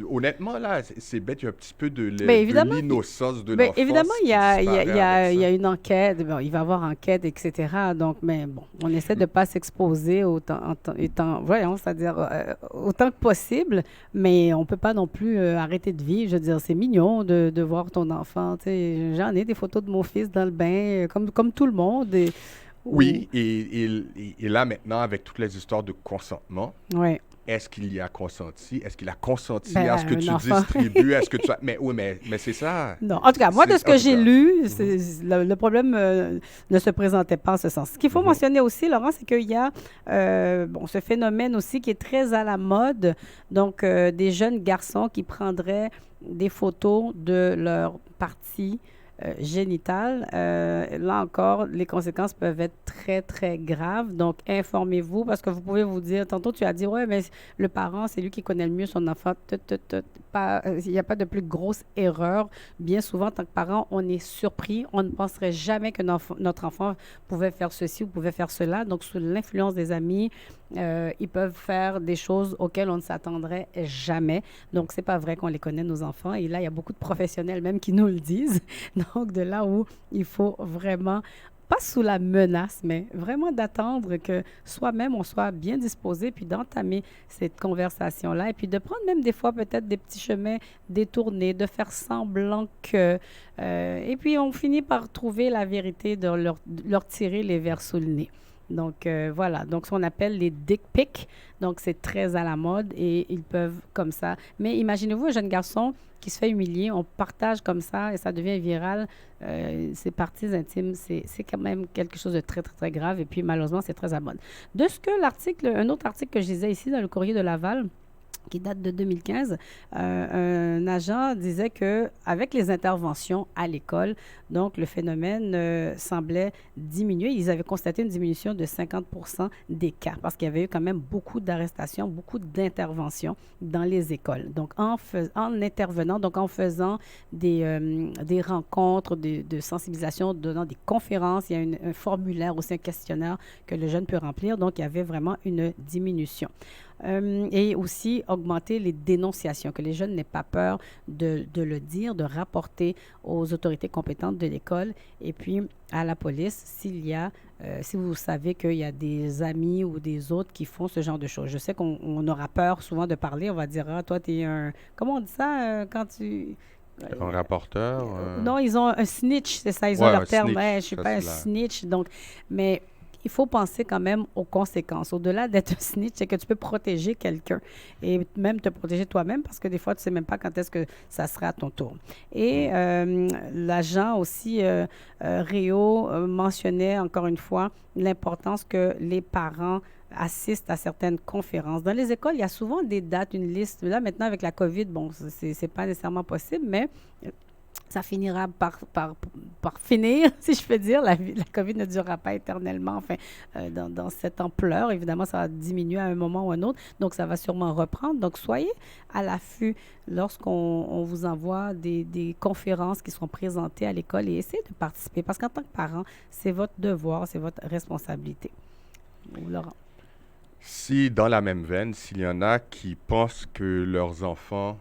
Honnêtement, là, c'est bête. Il y a un petit peu de l'innocence de l'enfance. Évidemment, il y a une enquête. Bon, il va y avoir enquête, etc. Donc, mais bon, on essaie de ne pas s'exposer autant que possible, mais on ne peut pas non plus arrêter de vivre. Je veux dire, c'est mignon de voir ton enfant. J'en ai des photos de mon fils dans le bain, comme tout le monde. Oui, et là, maintenant, avec toutes les histoires de consentement, est-ce qu'il y a consenti? Est-ce qu'il a consenti à ce que tu distribues? Est-ce que tu as... Mais c'est ça. Non, en tout cas, moi, de ce que j'ai lu, le problème ne se présentait pas en ce sens. Ce qu'il faut mentionner aussi, Laurent, c'est qu'il y a ce phénomène aussi qui est très à la mode. Donc, des jeunes garçons qui prendraient des photos de leur partie génitale. Là encore, les conséquences peuvent être très, très graves. Donc, informez-vous parce que vous pouvez vous dire, tantôt tu as dit, ouais, mais le parent, c'est lui qui connaît le mieux son enfant. Il n'y a pas de plus grosse erreur. Bien souvent, en tant que parent, on est surpris. On ne penserait jamais que notre enfant pouvait faire ceci ou pouvait faire cela. Donc, sous l'influence des amis, ils peuvent faire des choses auxquelles on ne s'attendrait jamais. Donc, c'est pas vrai qu'on les connaît, nos enfants. Et là, il y a beaucoup de professionnels même qui nous le disent. Donc, de là où il faut vraiment, pas sous la menace, mais vraiment d'attendre que soi-même, on soit bien disposé, puis d'entamer cette conversation-là, et puis de prendre même des fois peut-être des petits chemins détournés, de faire semblant que... et puis, on finit par trouver la vérité, de leur tirer les vers sous le nez. Donc, voilà. Donc, ce qu'on appelle les dick pics. Donc, c'est très à la mode et ils peuvent comme ça. Mais imaginez-vous un jeune garçon qui se fait humilier. On partage comme ça et ça devient viral. Ses parties intimes, c'est quand même quelque chose de très, très, très grave. Et puis, malheureusement, c'est très à la mode. De ce que un autre article que je lisais ici dans le Courrier de Laval, qui date de 2015, un agent disait qu'avec les interventions à l'école, donc le phénomène semblait diminuer. Ils avaient constaté une diminution de 50% des cas parce qu'il y avait eu quand même beaucoup d'arrestations, beaucoup d'interventions dans les écoles. Donc, en intervenant, donc en faisant des rencontres de sensibilisation, donnant des conférences, il y a un formulaire aussi, un questionnaire que le jeune peut remplir. Donc, il y avait vraiment une diminution. et aussi augmenter les dénonciations, que les jeunes n'aient pas peur de le dire, de rapporter aux autorités compétentes de l'école et puis à la police si vous savez qu'il y a des amis ou des autres qui font ce genre de choses. Je sais qu'on aura peur souvent de parler. On va dire, ah, toi, tu es un... Comment on dit ça quand tu... Un rapporteur? Non, ils ont un snitch, c'est ça, ils ont leur terme. Ouais, je ne suis pas un snitch. Donc, mais il faut penser quand même aux conséquences. Au-delà d'être un snitch, c'est que tu peux protéger quelqu'un et même te protéger toi-même parce que des fois, tu ne sais même pas quand est-ce que ça sera à ton tour. Et l'agent aussi, Réo, mentionnait encore une fois l'importance que les parents assistent à certaines conférences. Dans les écoles, il y a souvent des dates, une liste. Là, maintenant, avec la COVID, bon, c'est pas nécessairement possible, mais ça finira par finir, si je peux dire. La COVID ne durera pas éternellement, enfin, dans cette ampleur. Évidemment, ça va diminuer à un moment ou à un autre, donc ça va sûrement reprendre. Donc, soyez à l'affût lorsqu'on vous envoie des conférences qui seront présentées à l'école et essayez de participer, parce qu'en tant que parent, c'est votre devoir, c'est votre responsabilité. Laurent. Si, dans la même veine, s'il y en a qui pensent que leurs enfants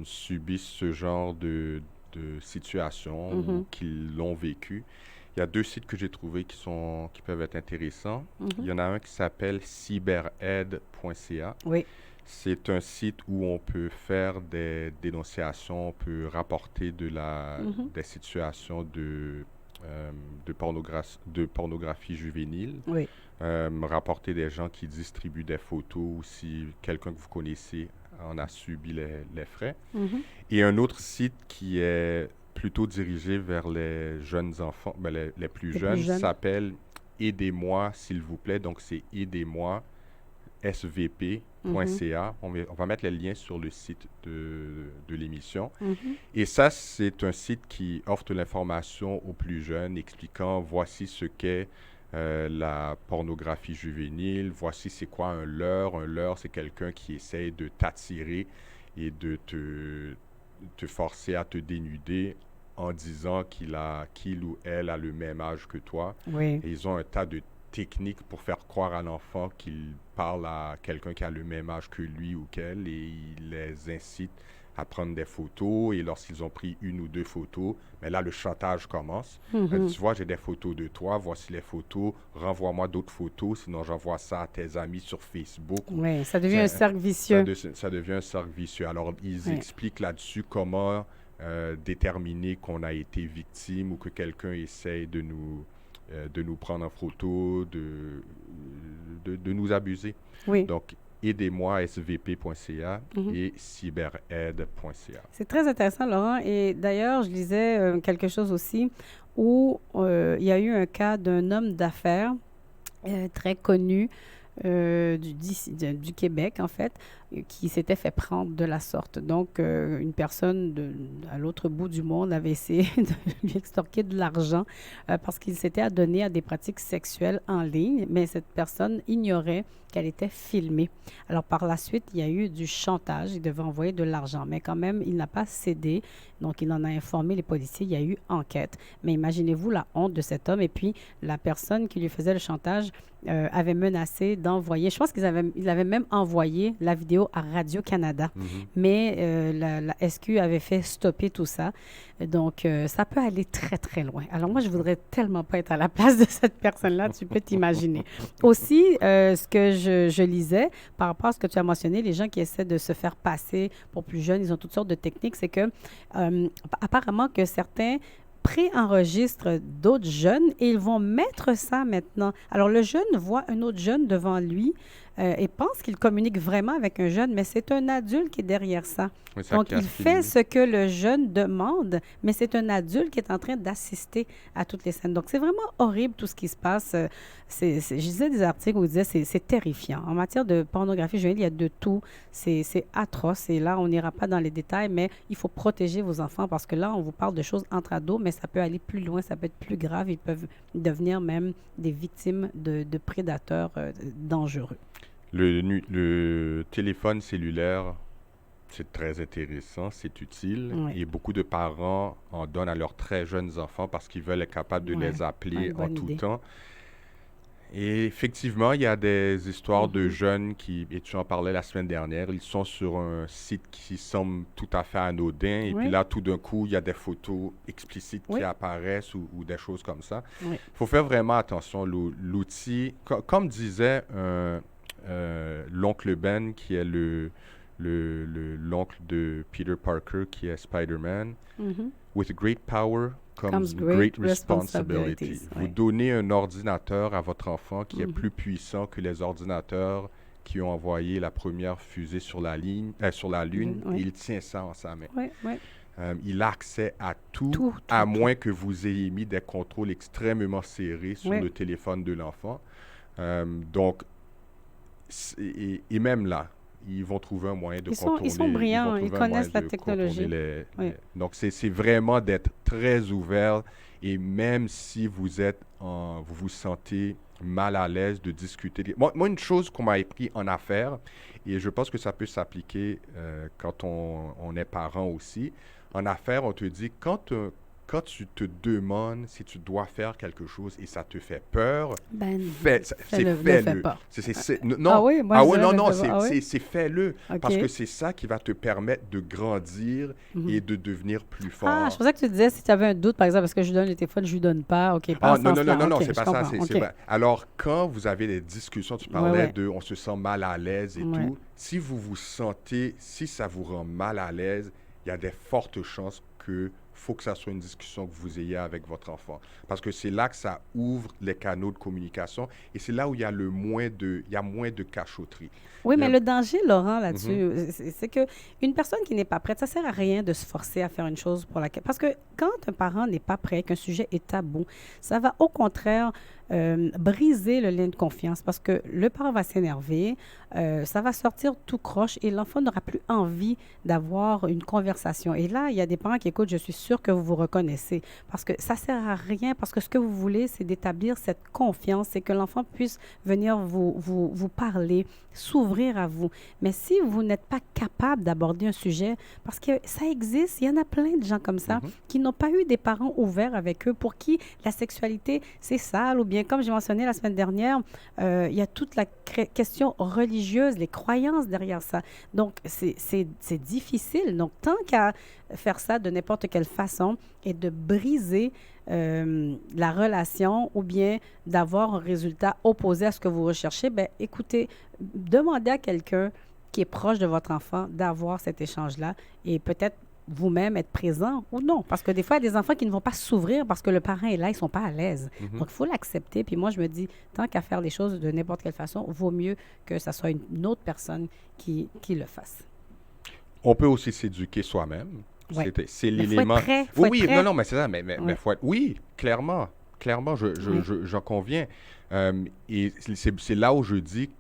subissent ce genre de situation ou qu'ils l'ont vécu, il y a 2 sites que j'ai trouvés qui peuvent être intéressants. Il y en a un qui s'appelle cyberaide.ca. Oui. C'est un site où on peut faire des dénonciations, on peut rapporter des situations de pornographie juvénile. Oui. Rapporter des gens qui distribuent des photos ou si quelqu'un que vous connaissez en a subi les frais. Et un autre site qui est plutôt dirigé vers les jeunes enfants, les plus jeunes, s'appelle Aidez-moi, s'il vous plaît. Donc, c'est Aidez-moi, svp.ca. On va mettre les liens sur le site de l'émission. Et ça, c'est un site qui offre de l'information aux plus jeunes, expliquant voici ce qu'est la pornographie juvénile, voici c'est quoi un leurre. Un leurre, c'est quelqu'un qui essaie de t'attirer et de te forcer à te dénuder en disant qu'il ou elle a le même âge que toi. Oui. Et ils ont un tas de techniques pour faire croire à l'enfant qu'il parle à quelqu'un qui a le même âge que lui ou qu'elle et il les incite à prendre des photos et lorsqu'ils ont pris 1 ou 2 photos, mais là, le chantage commence. Tu vois, j'ai des photos de toi, voici les photos, renvoie-moi d'autres photos, sinon j'envoie ça à tes amis sur Facebook. Oui, ça devient un cercle vicieux. Ça devient un cercle vicieux. Alors, ils expliquent là-dessus comment déterminer qu'on a été victime ou que quelqu'un essaye de nous prendre en photo, de nous abuser. Oui. Donc, Aidez-moi, svp.ca et cyberaide.ca. C'est très intéressant, Laurent. Et d'ailleurs, je lisais quelque chose aussi où il y a eu un cas d'un homme d'affaires très connu du Québec, en fait, qui s'était fait prendre de la sorte. Donc, une personne à l'autre bout du monde avait essayé de lui extorquer de l'argent parce qu'il s'était adonné à des pratiques sexuelles en ligne, mais cette personne ignorait qu'elle était filmée. Alors, par la suite, il y a eu du chantage. Il devait envoyer de l'argent, mais quand même, il n'a pas cédé. Donc, il en a informé les policiers. Il y a eu enquête. Mais imaginez-vous la honte de cet homme. Et puis, la personne qui lui faisait le chantage avait menacé d'envoyer, je pense qu'il avait même envoyé la vidéo à Radio-Canada. Mais la SQ avait fait stopper tout ça. Donc, ça peut aller très, très loin. Alors, moi, je voudrais tellement pas être à la place de cette personne-là. Tu peux t'imaginer. Aussi, ce que je lisais par rapport à ce que tu as mentionné, les gens qui essaient de se faire passer pour plus jeunes, ils ont toutes sortes de techniques. C'est que, apparemment, que certains préenregistrent d'autres jeunes et ils vont mettre ça maintenant. Alors, le jeune voit un autre jeune devant lui et pense qu'il communique vraiment avec un jeune, mais c'est un adulte qui est derrière ça. Oui, donc, il fait ce que le jeune demande, mais c'est un adulte qui est en train d'assister à toutes les scènes. Donc, c'est vraiment horrible tout ce qui se passe. Je lisais des articles où ils disaient c'est terrifiant. En matière de pornographie juvénile, il y a de tout. C'est atroce. Et là, on n'ira pas dans les détails, mais il faut protéger vos enfants parce que là, on vous parle de choses entre ados, mais ça peut aller plus loin, ça peut être plus grave. Ils peuvent devenir même des victimes de prédateurs dangereux. Le téléphone cellulaire, c'est très intéressant, c'est utile. Oui. Et beaucoup de parents en donnent à leurs très jeunes enfants parce qu'ils veulent être capables de les appeler en tout temps. Et effectivement, il y a des histoires de jeunes et tu en parlais la semaine dernière, ils sont sur un site qui semble tout à fait anodin, et puis là, tout d'un coup, il y a des photos explicites qui apparaissent ou des choses comme ça. Il faut faire vraiment attention. L'outil, comme disait l'oncle Ben, qui est l'oncle de Peter Parker, qui est Spider-Man, with great power comes great responsibility. Vous donnez un ordinateur à votre enfant qui est plus puissant que les ordinateurs qui ont envoyé la première fusée sur la Lune, et il tient ça en sa main. Il a accès à tout, à moins que vous ayez mis des contrôles extrêmement serrés sur le téléphone de l'enfant. Donc, et même là, ils vont trouver un moyen de contourner. Ils sont brillants, ils connaissent la technologie. Donc, c'est vraiment d'être très ouvert, et même si vous vous sentez mal à l'aise de discuter. Moi, une chose qu'on m'a appris en affaires, et je pense que ça peut s'appliquer quand on est parent aussi. En affaires, on te dit, quand tu te demandes si tu dois faire quelque chose et ça te fait peur, fais-le. C'est fais-le. Parce que c'est ça qui va te permettre de grandir et de devenir plus fort. Ah, je pensais que tu disais si tu avais un doute, par exemple, est-ce que je lui donne les téléphones, je lui donne pas. OK, pas non, c'est pas ça. C'est vrai. Alors, quand vous avez des discussions, tu parlais de on se sent mal à l'aise et tout. Si vous vous sentez, si ça vous rend mal à l'aise, il y a des fortes chances que faut que ça soit une discussion que vous ayez avec votre enfant. Parce que c'est là que ça ouvre les canaux de communication, et c'est là où il y a moins de cachotterie. Oui, mais le danger, Laurent, là-dessus, c'est qu'une personne qui n'est pas prête, ça ne sert à rien de se forcer à faire une chose pour laquelle... Parce que quand un parent n'est pas prêt, qu'un sujet est tabou, ça va au contraire briser le lien de confiance, parce que le parent va s'énerver, ça va sortir tout croche et l'enfant n'aura plus envie d'avoir une conversation. Et là, il y a des parents qui écoutent, je suis sûre que vous vous reconnaissez, parce que ça ne sert à rien, parce que ce que vous voulez, c'est d'établir cette confiance, c'est que l'enfant puisse venir vous parler, s'ouvrir à vous. Mais si vous n'êtes pas capable d'aborder un sujet, parce que ça existe, il y en a plein de gens comme ça qui n'ont pas eu des parents ouverts avec eux, pour qui la sexualité, c'est sale, ou bien, comme j'ai mentionné la semaine dernière, il y a toute la question religieuse, les croyances derrière ça. Donc, c'est difficile. Donc, tant qu'à faire ça de n'importe quelle façon et de briser la relation, ou bien d'avoir un résultat opposé à ce que vous recherchez, bien, écoutez, demandez à quelqu'un qui est proche de votre enfant d'avoir cet échange-là, et peut-être vous-même être présent ou non. Parce que des fois, il y a des enfants qui ne vont pas s'ouvrir parce que le parent est là, ils ne sont pas à l'aise. Donc, il faut l'accepter. Puis moi, je me dis, tant qu'à faire les choses de n'importe quelle façon, vaut mieux que ça soit une autre personne qui le fasse. On peut aussi s'éduquer soi-même. Ouais. C'est l'élément... Oui, non, mais c'est ça. Mais faut être... Oui, clairement, j'en conviens. Et c'est là où je dis,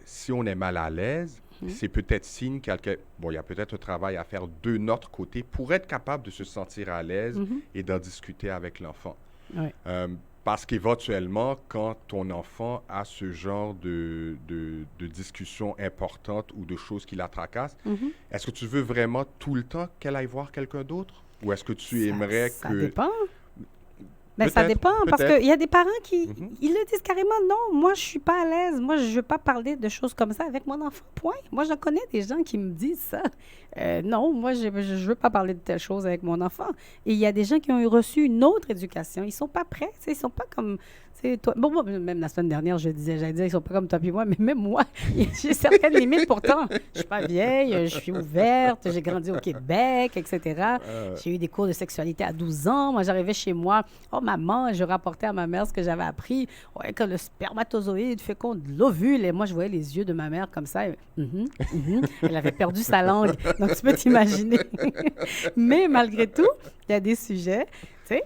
si on est mal à l'aise, c'est peut-être signe qu'il y a peut-être un travail à faire de notre côté pour être capable de se sentir à l'aise et d'en discuter avec l'enfant. Parce qu'éventuellement, quand ton enfant a ce genre de discussion importante ou de choses qui la tracassent, est-ce que tu veux vraiment tout le temps qu'elle aille voir quelqu'un d'autre? Ou est-ce que tu aimerais que... Ça dépend. Mais ça dépend, parce qu'il y a des parents qui ils le disent carrément, non, moi, je ne suis pas à l'aise. Moi, je ne veux pas parler de choses comme ça avec mon enfant, point. Moi, je connais des gens qui me disent ça. Non, moi, je ne veux pas parler de telle chose avec mon enfant. Et il y a des gens qui ont reçu une autre éducation. Ils ne sont pas prêts. Ils ne sont pas comme... Toi. Bon, moi, même la semaine dernière, j'allais dire, ils ne sont pas comme toi et moi, mais même moi, j'ai certaines limites pourtant. Je ne suis pas vieille, je suis ouverte, j'ai grandi au Québec, etc. J'ai eu des cours de sexualité à 12 ans. Moi, j'arrivais chez moi, oh maman, je rapportais à ma mère ce que j'avais appris. Ouais, quand le spermatozoïde féconde l'ovule, et moi, je voyais les yeux de ma mère comme ça. Elle avait perdu sa langue, donc tu peux t'imaginer. Mais malgré tout, il y a des sujets...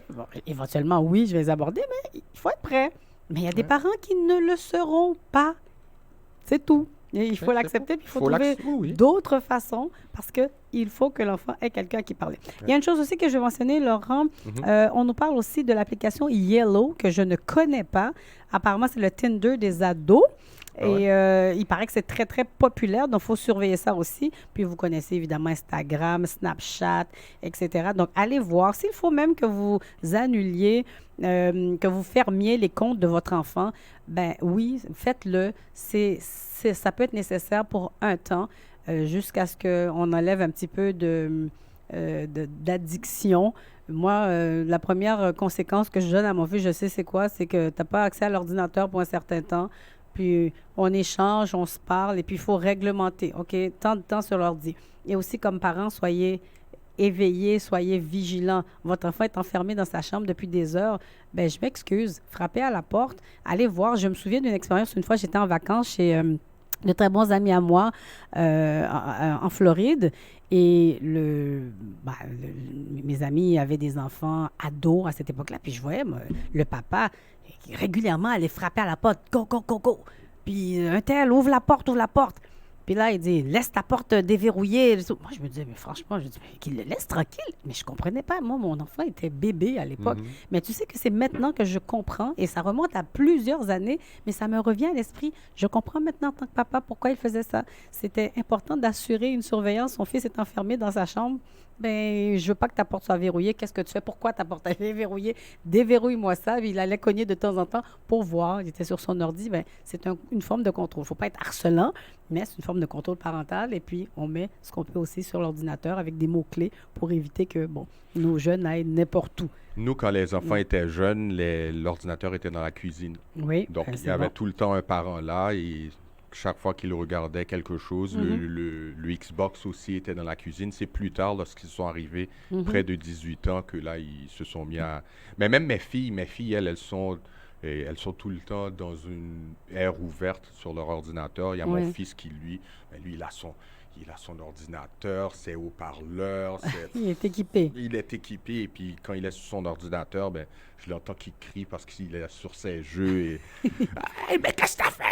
Bon, éventuellement, oui, je vais les aborder, mais il faut être prêt. Mais il y a des parents qui ne le seront pas. C'est tout. Et il faut l'accepter, puis il faut trouver d'autres façons, parce qu'il faut que l'enfant ait quelqu'un à qui parler. Il y a une chose aussi que je vais mentionner, Laurent. On nous parle aussi de l'application Yellow, que je ne connais pas. Apparemment, c'est le Tinder des ados. Et il paraît que c'est très, très populaire, donc il faut surveiller ça aussi. Puis vous connaissez évidemment Instagram, Snapchat, etc. Donc allez voir. S'il faut même que vous annuliez, que vous fermiez les comptes de votre enfant, ben oui, faites-le. Ça peut être nécessaire pour un temps, jusqu'à ce qu'on enlève un petit peu d'addiction. Moi, la première conséquence que je donne à mon fils, je sais c'est quoi, c'est que tu n'as pas accès à l'ordinateur pour un certain temps, puis on échange, on se parle, et puis il faut réglementer, OK, tant de temps sur l'ordi. Et aussi, comme parents, soyez éveillés, soyez vigilants. Votre enfant est enfermé dans sa chambre depuis des heures. Ben, je m'excuse, frappez à la porte, allez voir. Je me souviens d'une expérience, une fois, j'étais en vacances chez de très bons amis à moi en Floride. Et mes amis avaient des enfants ados à cette époque-là. Puis je voyais le papa régulièrement aller frapper à la porte. Go, go, go, go. Puis un tel, ouvre la porte, ouvre la porte. Puis là, il dit, laisse ta porte déverrouillée. Moi, je me disais, mais franchement, je dis, mais qu'il le laisse tranquille. Mais je ne comprenais pas. Moi, mon enfant était bébé à l'époque. Mais tu sais que c'est maintenant que je comprends, et ça remonte à plusieurs années, mais ça me revient à l'esprit. Je comprends maintenant en tant que papa pourquoi il faisait ça. C'était important d'assurer une surveillance. Son fils est enfermé dans sa chambre. Ben, je veux pas que ta porte soit verrouillée. Qu'est-ce que tu fais? Pourquoi ta porte est verrouillée? Déverrouille-moi ça. Puis il allait cogner de temps en temps pour voir. Il était sur son ordi. Ben, c'est une forme de contrôle. Il ne faut pas être harcelant, mais c'est une forme de contrôle parental. Et puis, on met ce qu'on peut aussi sur l'ordinateur avec des mots-clés pour éviter que, nos jeunes aillent n'importe où. Nous, quand les enfants étaient jeunes, l'ordinateur était dans la cuisine. Oui. Donc, il y avait tout le temps un parent là et chaque fois qu'il regardait quelque chose, le Xbox aussi était dans la cuisine. C'est plus tard, lorsqu'ils sont arrivés près de 18 ans, que là, ils se sont mis à... Mais même mes filles, elles sont tout le temps dans une ère ouverte sur leur ordinateur. Il y a mon fils qui, lui, il a son ordinateur, ses haut-parleurs. Il est équipé. Il est équipé. Et puis, quand il est sur son ordinateur, je l'entends qu'il crie parce qu'il est sur ses jeux. Et... hey, mais qu'est-ce que t'as fait?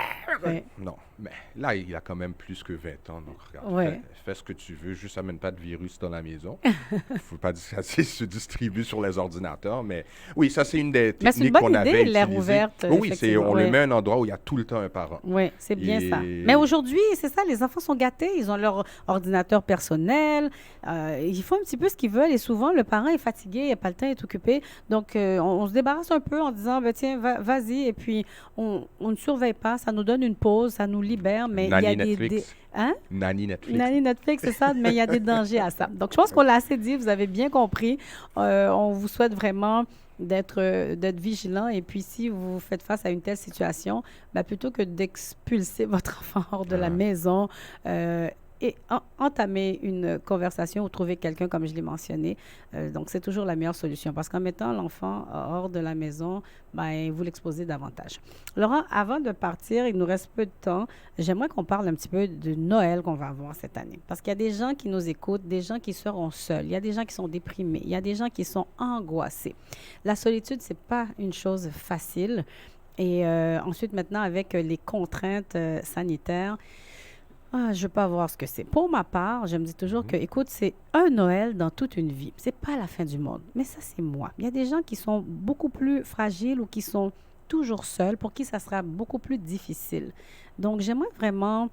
Non, mais là, il a quand même plus que 20 ans. Donc, regarde, fais ce que tu veux. Juste amène pas de virus dans la maison. Il ne faut pas que ça se distribue sur les ordinateurs. Mais oui, ça, c'est une des techniques qu'on avait utilisées. L'air ouverte. Oui, on le met à un endroit où il y a tout le temps un parent. Oui, c'est bien ça. Mais aujourd'hui, c'est ça, les enfants sont gâtés. Ils ont leur ordinateur personnel. Ils font un petit peu ce qu'ils veulent. Et souvent, le parent est fatigué, il n'a pas le temps, il est occupé. Donc, on se débarrasse un peu en disant, tiens, vas-y. Et puis, on ne surveille pas. Ça nous donne une pause, ça nous libère. Mais il y a Netflix. Nanny Netflix. Nanny Netflix, c'est ça, mais il y a des dangers à ça. Donc, je pense qu'on l'a assez dit, vous avez bien compris. On vous souhaite vraiment d'être vigilant. Et puis, si vous faites face à une telle situation, plutôt que d'expulser votre enfant hors de la maison, et entamer une conversation ou trouver quelqu'un, comme je l'ai mentionné. Donc, c'est toujours la meilleure solution parce qu'en mettant l'enfant hors de la maison, vous l'exposez davantage. Laurent, avant de partir, il nous reste peu de temps. J'aimerais qu'on parle un petit peu de Noël qu'on va avoir cette année parce qu'il y a des gens qui nous écoutent, des gens qui seront seuls, il y a des gens qui sont déprimés, il y a des gens qui sont angoissés. La solitude, c'est pas une chose facile. Et ensuite, maintenant, avec les contraintes sanitaires, je ne veux pas voir ce que c'est. Pour ma part, je me dis toujours que, écoute, c'est un Noël dans toute une vie. C'est pas la fin du monde, mais ça, c'est moi. Il y a des gens qui sont beaucoup plus fragiles ou qui sont toujours seuls, pour qui ça sera beaucoup plus difficile. Donc, j'aimerais vraiment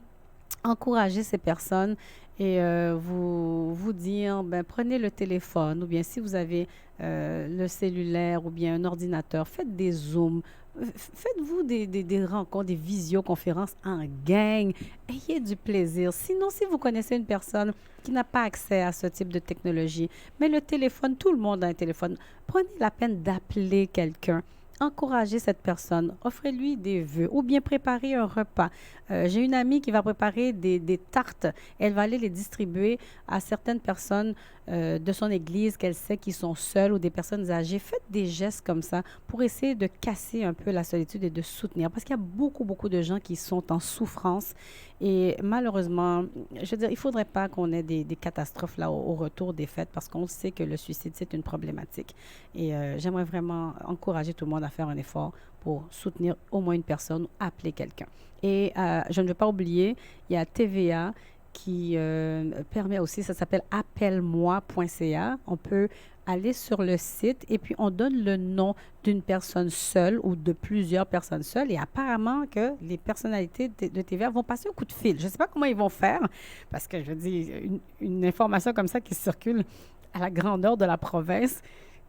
encourager ces personnes et vous dire, prenez le téléphone ou bien si vous avez le cellulaire ou bien un ordinateur, faites des Zooms. Faites-vous des rencontres, des visioconférences en gang. Ayez du plaisir. Sinon, si vous connaissez une personne qui n'a pas accès à ce type de technologie, mais le téléphone, tout le monde a un téléphone, prenez la peine d'appeler quelqu'un. Encouragez cette personne, offrez-lui des vœux ou bien préparez un repas. J'ai une amie qui va préparer des tartes. Elle va aller les distribuer à certaines personnes de son église qu'elle sait qui sont seules ou des personnes âgées. Faites des gestes comme ça pour essayer de casser un peu la solitude et de soutenir parce qu'il y a beaucoup, beaucoup de gens qui sont en souffrance et malheureusement, je veux dire, il ne faudrait pas qu'on ait des catastrophes là au retour des fêtes parce qu'on sait que le suicide, c'est une problématique. Et j'aimerais vraiment encourager tout le monde à faire un effort pour soutenir au moins une personne ou appeler quelqu'un. Et je ne veux pas oublier, il y a TVA qui permet aussi, ça s'appelle appelle-moi.ca. On peut aller sur le site et puis on donne le nom d'une personne seule ou de plusieurs personnes seules et apparemment que les personnalités de TVA vont passer un coup de fil. Je ne sais pas comment ils vont faire parce que je dis une information comme ça qui circule à la grandeur de la province,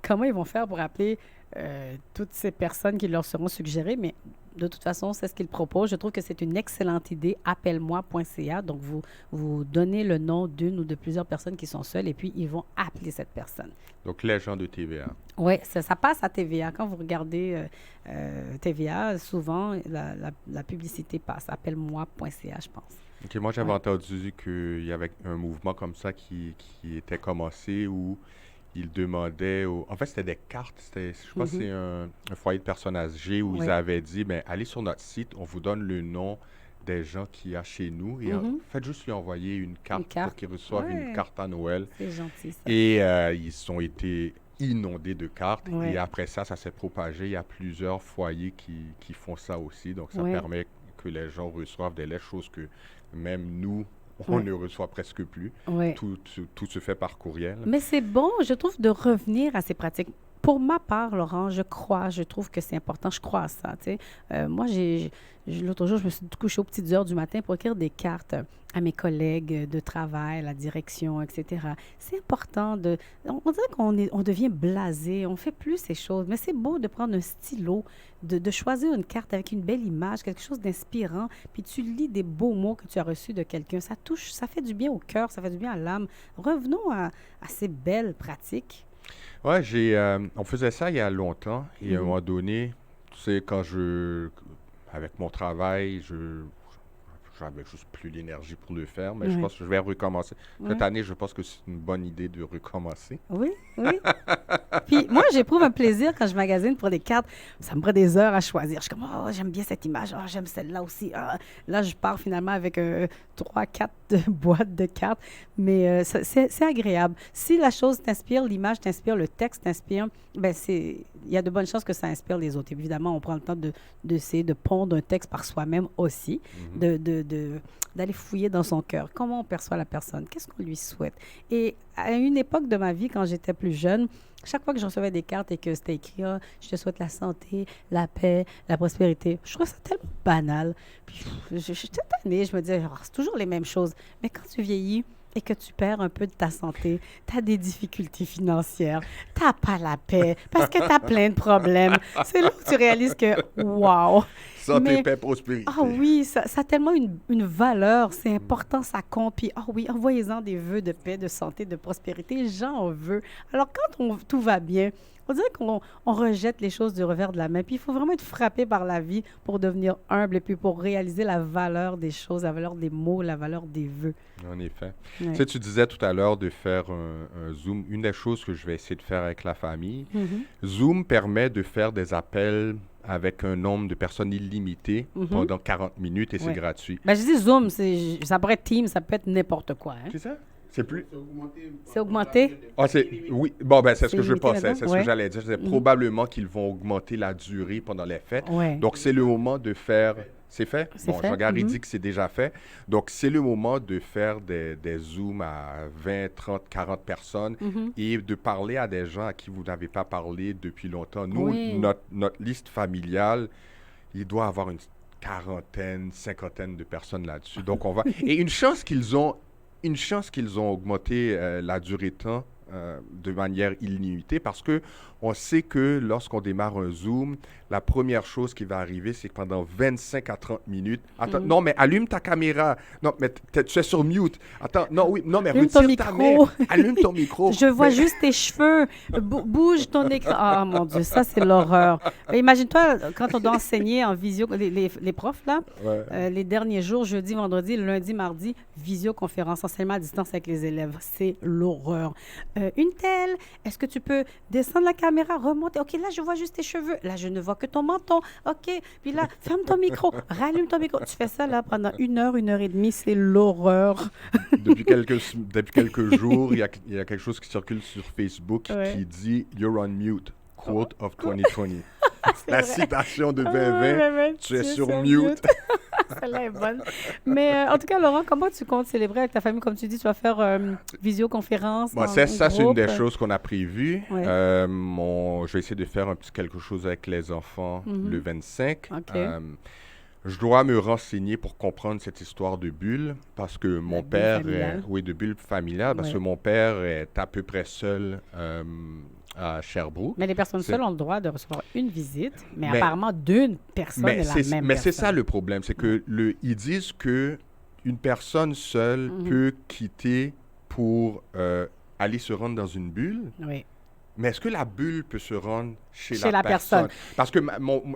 comment ils vont faire pour appeler toutes ces personnes qui leur seront suggérées, mais de toute façon, c'est ce qu'ils proposent. Je trouve que c'est une excellente idée, appelle-moi.ca. Donc, vous donnez le nom d'une ou de plusieurs personnes qui sont seules et puis ils vont appeler cette personne. Donc, les gens de TVA. Oui, ça passe à TVA. Quand vous regardez TVA, souvent, la publicité passe. Appelle-moi.ca, je pense. OK, moi, j'avais entendu qu'il y avait un mouvement comme ça qui était commencé où ils demandaient... En fait, c'était des cartes. Je pense que c'est un foyer de personnes âgées où ils avaient dit, ben, allez sur notre site, on vous donne le nom des gens qu'il y a chez nous et faites juste lui envoyer une carte pour qu'ils reçoivent une carte à Noël. C'est gentil, ça. Et ils ont été inondés de cartes. Et après ça s'est propagé. Il y a plusieurs foyers qui font ça aussi. Donc, ça permet que les gens reçoivent des lettres, choses que même nous, on ne reçoit presque plus. Tout se fait par courriel. Mais c'est bon, je trouve, de revenir à ces pratiques. Pour ma part, Laurent, je trouve que c'est important, je crois à ça. Moi, l'autre jour, je me suis couchée aux petites heures du matin pour écrire des cartes à mes collègues de travail, à la direction, etc. C'est important on dirait qu'on devient blasé, on ne fait plus ces choses, mais c'est beau de prendre un stylo, de choisir une carte avec une belle image, quelque chose d'inspirant, puis tu lis des beaux mots que tu as reçus de quelqu'un. Ça touche, ça fait du bien au cœur, ça fait du bien à l'âme. Revenons à ces belles pratiques. Oui, on faisait ça il y a longtemps. Et à un moment donné, tu sais, avec mon travail, j'avais juste plus l'énergie pour le faire, mais je pense que je vais recommencer. Cette année, je pense que c'est une bonne idée de recommencer. Oui. Puis moi, j'éprouve un plaisir quand je magasine pour des cartes. Ça me prend des heures à choisir. Je suis comme, j'aime bien cette image. J'aime celle-là aussi. Là, je pars finalement avec 3-4 boîtes de cartes. Mais c'est agréable. Si la chose t'inspire, l'image t'inspire, le texte t'inspire, ben il y a de bonnes chances que ça inspire les autres. Évidemment, on prend le temps d'essayer de pondre un texte par soi-même aussi, d'aller fouiller dans son cœur. Comment on perçoit la personne? Qu'est-ce qu'on lui souhaite? Et à une époque de ma vie, quand j'étais plus jeune, chaque fois que je recevais des cartes et que c'était écrit « Je te souhaite la santé, la paix, la prospérité », je trouvais ça tellement banal. Puis j'étais tannée, je me disais « C'est toujours les mêmes choses ». Mais quand tu vieillis et que tu perds un peu de ta santé, tu as des difficultés financières, tu n'as pas la paix parce que tu as plein de problèmes. C'est là où tu réalises que « Wow ». Santé, paix, prospérité. Ah oui, ça a tellement une valeur, c'est important, ça compte. Puis, oui, envoyez-en des vœux de paix, de santé, de prospérité. J'en veux. Alors, quand tout va bien, on dirait qu'on rejette les choses du revers de la main. Puis, il faut vraiment être frappé par la vie pour devenir humble et puis pour réaliser la valeur des choses, la valeur des mots, la valeur des vœux. En effet. Ouais. Tu sais, tu disais tout à l'heure de faire un Zoom. Une des choses que je vais essayer de faire avec la famille, Zoom permet de faire des appels avec un nombre de personnes illimité pendant 40 minutes et c'est gratuit. Ben, je dis Zoom, ça pourrait être Teams, ça peut être n'importe quoi. Hein? C'est ça? C'est plus... C'est augmenté? Oui, bon, ben c'est ce que je pensais, c'est ce que j'allais dire. C'est probablement qu'ils vont augmenter la durée pendant les fêtes. Donc, c'est le moment de faire... C'est fait? Bon, Jean-Gary dit que c'est déjà fait. Donc, c'est le moment de faire des Zooms à 20, 30, 40 personnes et de parler à des gens à qui vous n'avez pas parlé depuis longtemps. Nous, notre liste familiale, il doit avoir une quarantaine, cinquantaine de personnes là-dessus. Donc, on va... Et une chance qu'ils ont augmenté la durée de temps de manière illimitée parce que on sait que lorsqu'on démarre un Zoom, la première chose qui va arriver, c'est que pendant 25 à 30 minutes... Attends, non, mais allume ta caméra. Non, mais tu es sur mute. Attends, non, mais retire ta main. Allume ton micro. Je vois juste tes cheveux. Bouge ton écran. Ah, mon Dieu, ça, c'est l'horreur. Imagine-toi, quand on doit enseigner en visio, les profs, là, les derniers jours, jeudi, vendredi, lundi, mardi, visioconférence, enseignement à distance avec les élèves. C'est l'horreur. Une telle, est-ce que tu peux descendre la caméra, remonter? OK, là, je vois juste tes cheveux. Là, je ne vois que ton menton. OK, puis là, ferme ton micro, rallume ton micro. Tu fais ça, là, pendant 1 heure, 1 heure et demie. C'est l'horreur. Depuis quelques jours, il y a quelque chose qui circule sur Facebook qui dit « You're on mute ». Quote of 2020. La citation de 2020, tu es sur mute. Celle-là est bonne. Mais en tout cas, Laurent, comment tu comptes célébrer avec ta famille? Comme tu dis, tu vas faire visioconférence. Bon, ça, c'est une des choses qu'on a prévues. Ouais. Je vais essayer de faire un petit quelque chose avec les enfants le 25. OK. Je dois me renseigner pour comprendre cette histoire de bulle parce que mon bulle père, familiale. oui, de bulle familiale, parce Ouais. que mon père est à peu près seul à Sherbrooke. Mais les personnes C'est- seules ont le droit de recevoir une visite, mais Mais- apparemment d'une personne est la même Mais c'est personne. ça le problème, c'est que ils disent que une personne seule peut quitter pour aller se rendre dans une bulle. Oui. Mais est-ce que la bulle peut se rendre chez Chez la la personne. Parce que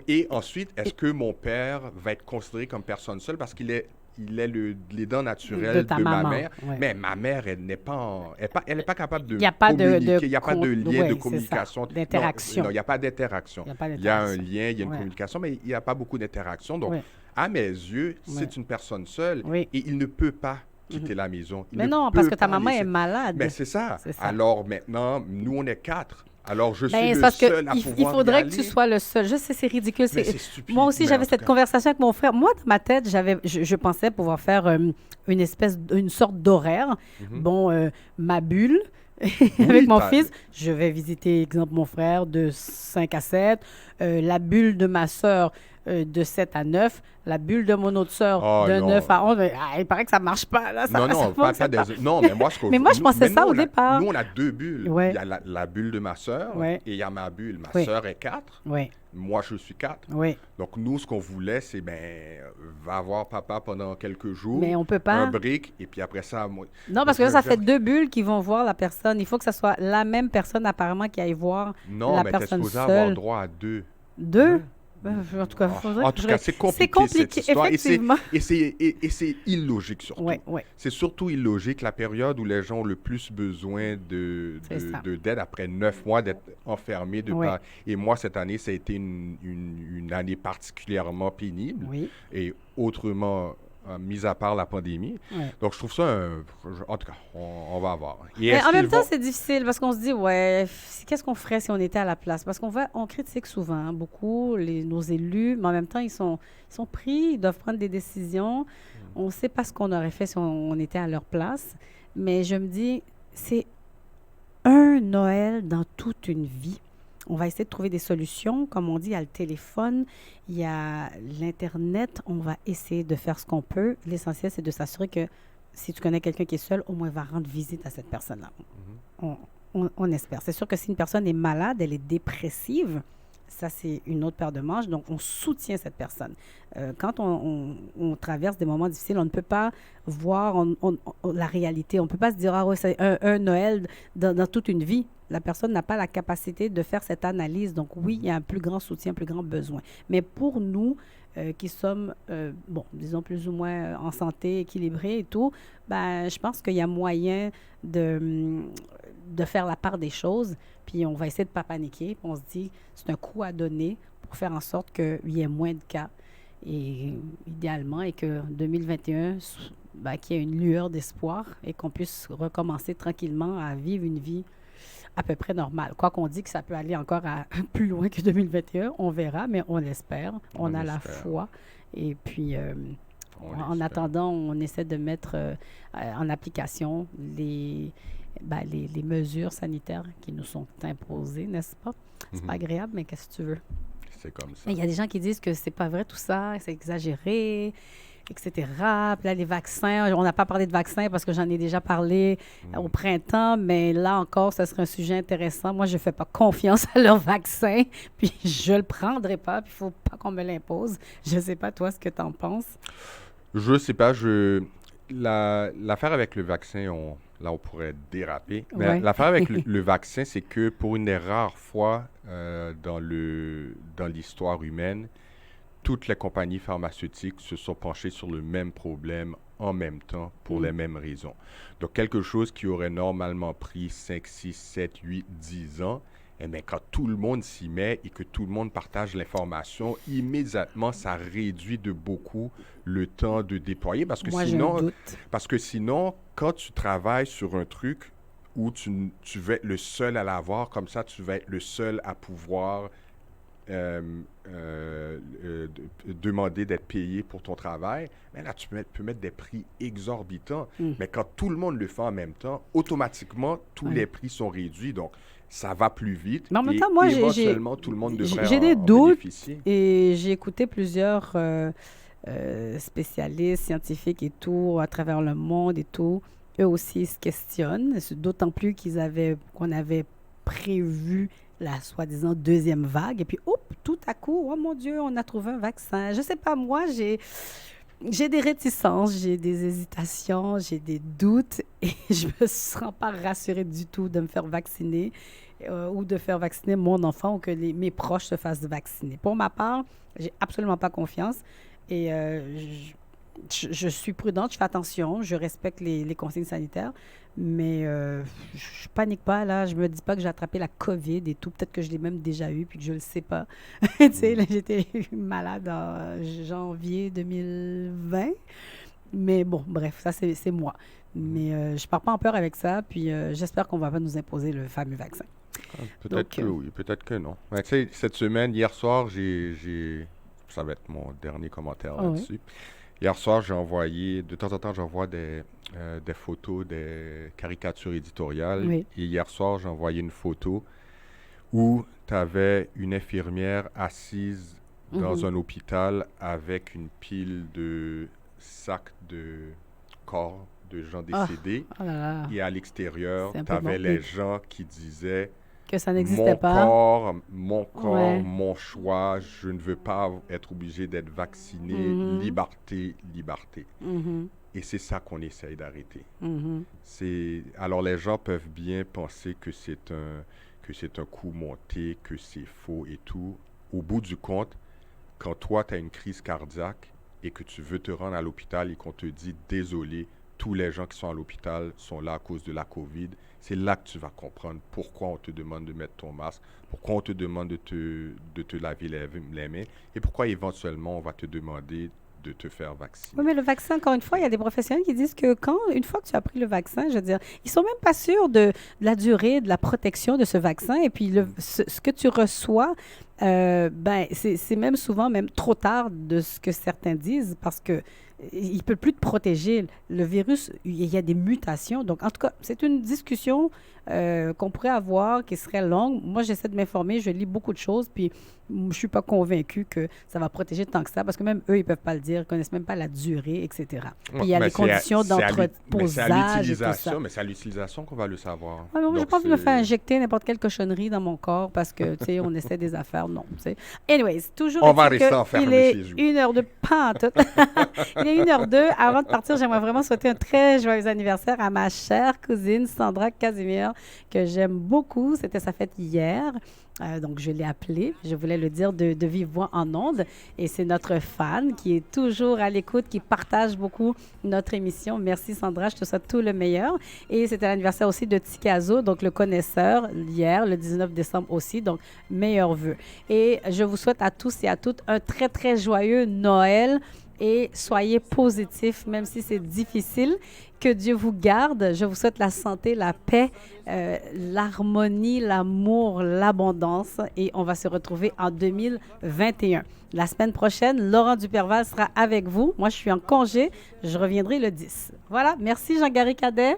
et ensuite, est-ce que mon père va être considéré comme personne seule parce qu'il est les dents naturelles De de, ta ma maman, mère? ouais. Mais ma mère, elle n'est pas, elle est pas capable de Il y a pas de- communiquer. de Il n'y a pas de con- lien ouais, de c'est ça, communication. d'interaction. Non, il n'y a pas d'interaction. Il y a pas Il y a un d'interaction. lien, il y a une Ouais. communication, mais il n'y a pas beaucoup d'interaction. Donc, Ouais. à mes yeux, Ouais. c'est une personne seule Oui. et il ne peut pas quitter la maison. Il Mais ne non, parce peut que ta pas maman laisser- est malade. Mais c'est ça. C'est ça. Alors maintenant, nous, on est 4. Alors, je suis Ben, c'est le parce que seul à il pouvoir faudrait y que tu aller. sois le seul. Je sais, c'est ridicule. Mais c'est stupide. Moi aussi, Mais en j'avais tout cette cas. conversation avec mon frère. Moi, dans ma tête, je pensais pouvoir faire une sorte d'horaire. Bon, ma bulle, avec mon t'as- fils, je vais visiter, exemple, mon frère de 5 à 7, la bulle de ma sœur de 7 à 9, la bulle de mon autre sœur Oh, de non. 9 à 11. Mais, il paraît que ça marche pas. Là, ça, Non, ça non, pas fonctionne pas. non, mais moi, Mais moi, je pensais ça au départ. Nous, on a 2 bulles. Ouais. Il y a la bulle de ma sœur Ouais. et il y a ma bulle. Ma Oui. sœur est 4. Oui, Moi, je suis 4. oui. Donc, nous, ce qu'on voulait, c'est, va voir papa pendant quelques jours. Mais on peut pas. Un break, et puis après ça, moi... Non, parce que là, je- ça je- fait 2 bulles qui vont voir la personne. Il faut que ça soit la même personne, apparemment, qui aille voir Non, la mais t'es personne supposé avoir seule. droit à 2. 2? En tout cas, faudrait En que tout je cas, ré- c'est compliqué, C'est compliqué, cette histoire. effectivement. Et c'est illogique, surtout. Oui, oui. C'est surtout illogique, la période où les gens ont le plus besoin C'est ça. d'aide après 9 mois d'être enfermés. Oui. Et moi, cette année, ça a été une année particulièrement pénible. Oui. Et autrement, mis à part la pandémie. Oui. Donc, je trouve ça... en tout cas, on va voir. Et Mais est-ce en même qu'ils temps, vont- c'est difficile parce qu'on se dit, ouais, qu'est-ce qu'on ferait si on était à la place? Parce on critique souvent, hein, beaucoup, nos élus, mais en même temps, ils sont pris, ils doivent prendre des décisions. On ne sait pas ce qu'on aurait fait si on était à leur place. Mais je me dis, c'est un Noël dans toute une vie. On va essayer de trouver des solutions. Comme on dit, il y a le téléphone, il y a l'Internet. On va essayer de faire ce qu'on peut. L'essentiel, c'est de s'assurer que si tu connais quelqu'un qui est seul, au moins va rendre visite à cette personne-là. On espère. C'est sûr que si une personne est malade, elle est dépressive, ça, c'est une autre paire de manches. Donc, on soutient cette personne. Quand on traverse des moments difficiles, on ne peut pas voir la réalité. On ne peut pas se dire, ah oui, c'est un Noël dans toute une vie. La personne n'a pas la capacité de faire cette analyse. Donc, oui, il y a un plus grand soutien, un plus grand besoin. Mais pour nous, qui sommes, bon, disons plus ou moins en santé, équilibrés et tout, ben, je pense qu'il y a moyen de faire la part des choses. Puis on va essayer de ne pas paniquer. Puis on se dit, c'est un coup à donner pour faire en sorte qu'il y ait moins de cas. Et idéalement, et que 2021, ben, qu'il y ait une lueur d'espoir et qu'on puisse recommencer tranquillement à vivre une vie à peu près normale. Quoi qu'on dit que ça peut aller encore plus loin que 2021, on verra, mais on l'espère. On a la l'espère. foi. Et puis, On en l'espère. attendant, on essaie de mettre en application les mesures sanitaires qui nous sont imposées, n'est-ce pas? C'est pas agréable, mais qu'est-ce que tu veux? C'est comme ça. Mais il y a des gens qui disent que c'est pas vrai tout ça, c'est exagéré, etc. Puis là, les vaccins, on n'a pas parlé de vaccins parce que j'en ai déjà parlé au printemps, mais là encore, ce serait un sujet intéressant. Moi, je ne fais pas confiance à leur vaccin, puis je ne le prendrai pas, puis il ne faut pas qu'on me l'impose. Je ne sais pas, toi, ce que tu en penses. Je sais pas, l'affaire avec le vaccin, là, on pourrait déraper. Mais Ouais. l'affaire avec le vaccin, c'est que pour une des rares fois dans l'histoire humaine, toutes les compagnies pharmaceutiques se sont penchées sur le même problème en même temps pour les mêmes raisons. Donc, quelque chose qui aurait normalement pris 5, 6, 7, 8, 10 ans, eh bien, quand tout le monde s'y met et que tout le monde partage l'information, immédiatement, ça réduit de beaucoup le temps de déployer. Parce que Moi, sinon, j'ai un doute. parce que sinon, quand tu travailles sur un truc où tu vas être le seul à l'avoir, comme ça, tu vas être le seul à pouvoir demander d'être payé pour ton travail, mais là, tu peux mettre des prix exorbitants. Mais quand tout le monde le fait en même temps, automatiquement, tous les prix sont réduits. Donc, ça va plus vite. Mais en même temps, moi, éventuellement, tout le monde devrait j'ai des en doutes bénéficier. et j'ai écouté plusieurs spécialistes, scientifiques et tout, à travers le monde et tout. Eux aussi se questionnent, d'autant plus qu'on avait prévu la soi-disant deuxième vague. Et puis, tout à coup, oh mon Dieu, on a trouvé un vaccin. Je sais pas, moi, j'ai des réticences, j'ai des hésitations, j'ai des doutes et je me sens pas rassurée du tout de me faire vacciner ou de faire vacciner mon enfant ou que mes proches se fassent vacciner. Pour ma part, j'ai absolument pas confiance et je suis prudente, je fais attention, je respecte les consignes sanitaires, mais je panique pas, là. Je me dis pas que j'ai attrapé la COVID et tout. Peut-être que je l'ai même déjà eu puis que je le sais pas. Tu sais, là, j'étais malade en janvier 2020. Mais bon, bref, ça, c'est moi. Mais je pars pas en peur avec ça, puis j'espère qu'on va pas nous imposer le fameux vaccin. Peut-être que oui, peut-être que non. Mais tu sais, cette semaine, hier soir, ça va être mon dernier commentaire là-dessus. Oui. Hier soir, j'ai envoyé, de temps en temps, j'envoie des photos, des caricatures éditoriales. Oui. Et hier soir, j'ai envoyé une photo où tu avais une infirmière assise dans un hôpital avec une pile de sacs de corps de gens décédés. Oh là là. Et à l'extérieur, tu avais les gens qui disaient que ça n'existait pas. Mon corps, mon choix, je ne veux pas être obligé d'être vacciné, liberté. Et c'est ça qu'on essaye d'arrêter. Alors les gens peuvent bien penser que c'est un coup monté, que c'est faux et tout. Au bout du compte, quand toi, tu as une crise cardiaque et que tu veux te rendre à l'hôpital et qu'on te dit « Désolé, tous les gens qui sont à l'hôpital sont là à cause de la COVID », c'est là que tu vas comprendre pourquoi on te demande de mettre ton masque, pourquoi on te demande de te laver les mains et pourquoi éventuellement on va te demander de te faire vacciner. Oui, mais le vaccin, encore une fois, il y a des professionnels qui disent que une fois que tu as pris le vaccin, je veux dire, ils sont même pas sûrs de la durée, de la protection de ce vaccin. Et puis, ce que tu reçois, c'est même souvent même trop tard de ce que certains disent parce que il ne peut plus te protéger. Le virus, il y a des mutations. Donc, en tout cas, c'est une discussion qu'on pourrait avoir qui serait longue. Moi, j'essaie de m'informer. Je lis beaucoup de choses. Puis, je ne suis pas convaincue que ça va protéger tant que ça parce que même eux, ils ne peuvent pas le dire. Ils ne connaissent même pas la durée, etc. Puis, il y a les conditions d'entreposage et tout ça. Mais c'est à l'utilisation qu'on va le savoir. Ouais, moi, je n'ai pas envie de me faire injecter n'importe quelle cochonnerie dans mon corps parce que, tu sais, on essaie des affaires. Non, tu sais. Anyways, toujours on va rester enfermé chez vous. Il est 1h02. Pas en tout. Il est 1h02. Avant de partir, j'aimerais vraiment souhaiter un très joyeux anniversaire à ma chère cousine Sandra Casimir, que j'aime beaucoup. C'était sa fête hier. Donc, je l'ai appelée. Je voulais le dire de vive voix en ondes. Et c'est notre fan qui est toujours à l'écoute, qui partage beaucoup notre émission. Merci, Sandra. Je te souhaite tout le meilleur. Et c'était l'anniversaire aussi de Tikazo, donc le connaisseur, hier, le 19 décembre aussi. Donc, meilleurs vœux. Et je vous souhaite à tous et à toutes un très, très joyeux Noël. Et soyez positifs, même si c'est difficile. Que Dieu vous garde. Je vous souhaite la santé, la paix, l'harmonie, l'amour, l'abondance. Et on va se retrouver en 2021. La semaine prochaine, Laurent Duperval sera avec vous. Moi, je suis en congé. Je reviendrai le 10. Voilà. Merci, Jean-Gary Cadet.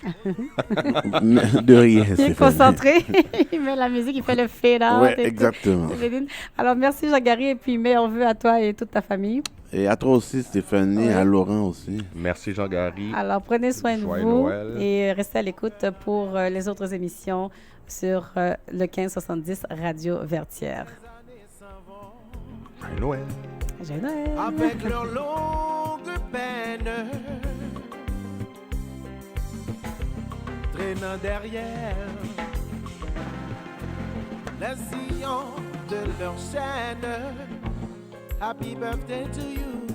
De rien. Il est concentré. Il met la musique, il fait le fade-out. Oui, exactement. Alors, merci, Jean-Gary. Et puis, meilleurs vœux à toi et toute ta famille. Et à toi aussi, Stéphanie, à Laurent aussi. Merci, Jean-Gary. Alors, prenez soin de vous Noël. et restez à l'écoute pour les autres émissions sur le 1570 Radio Vertière. Joyeux Noël. Joyeux Noël. Avec leur longue peine, traînant derrière les sillons de leur chaîne. Happy birthday to you.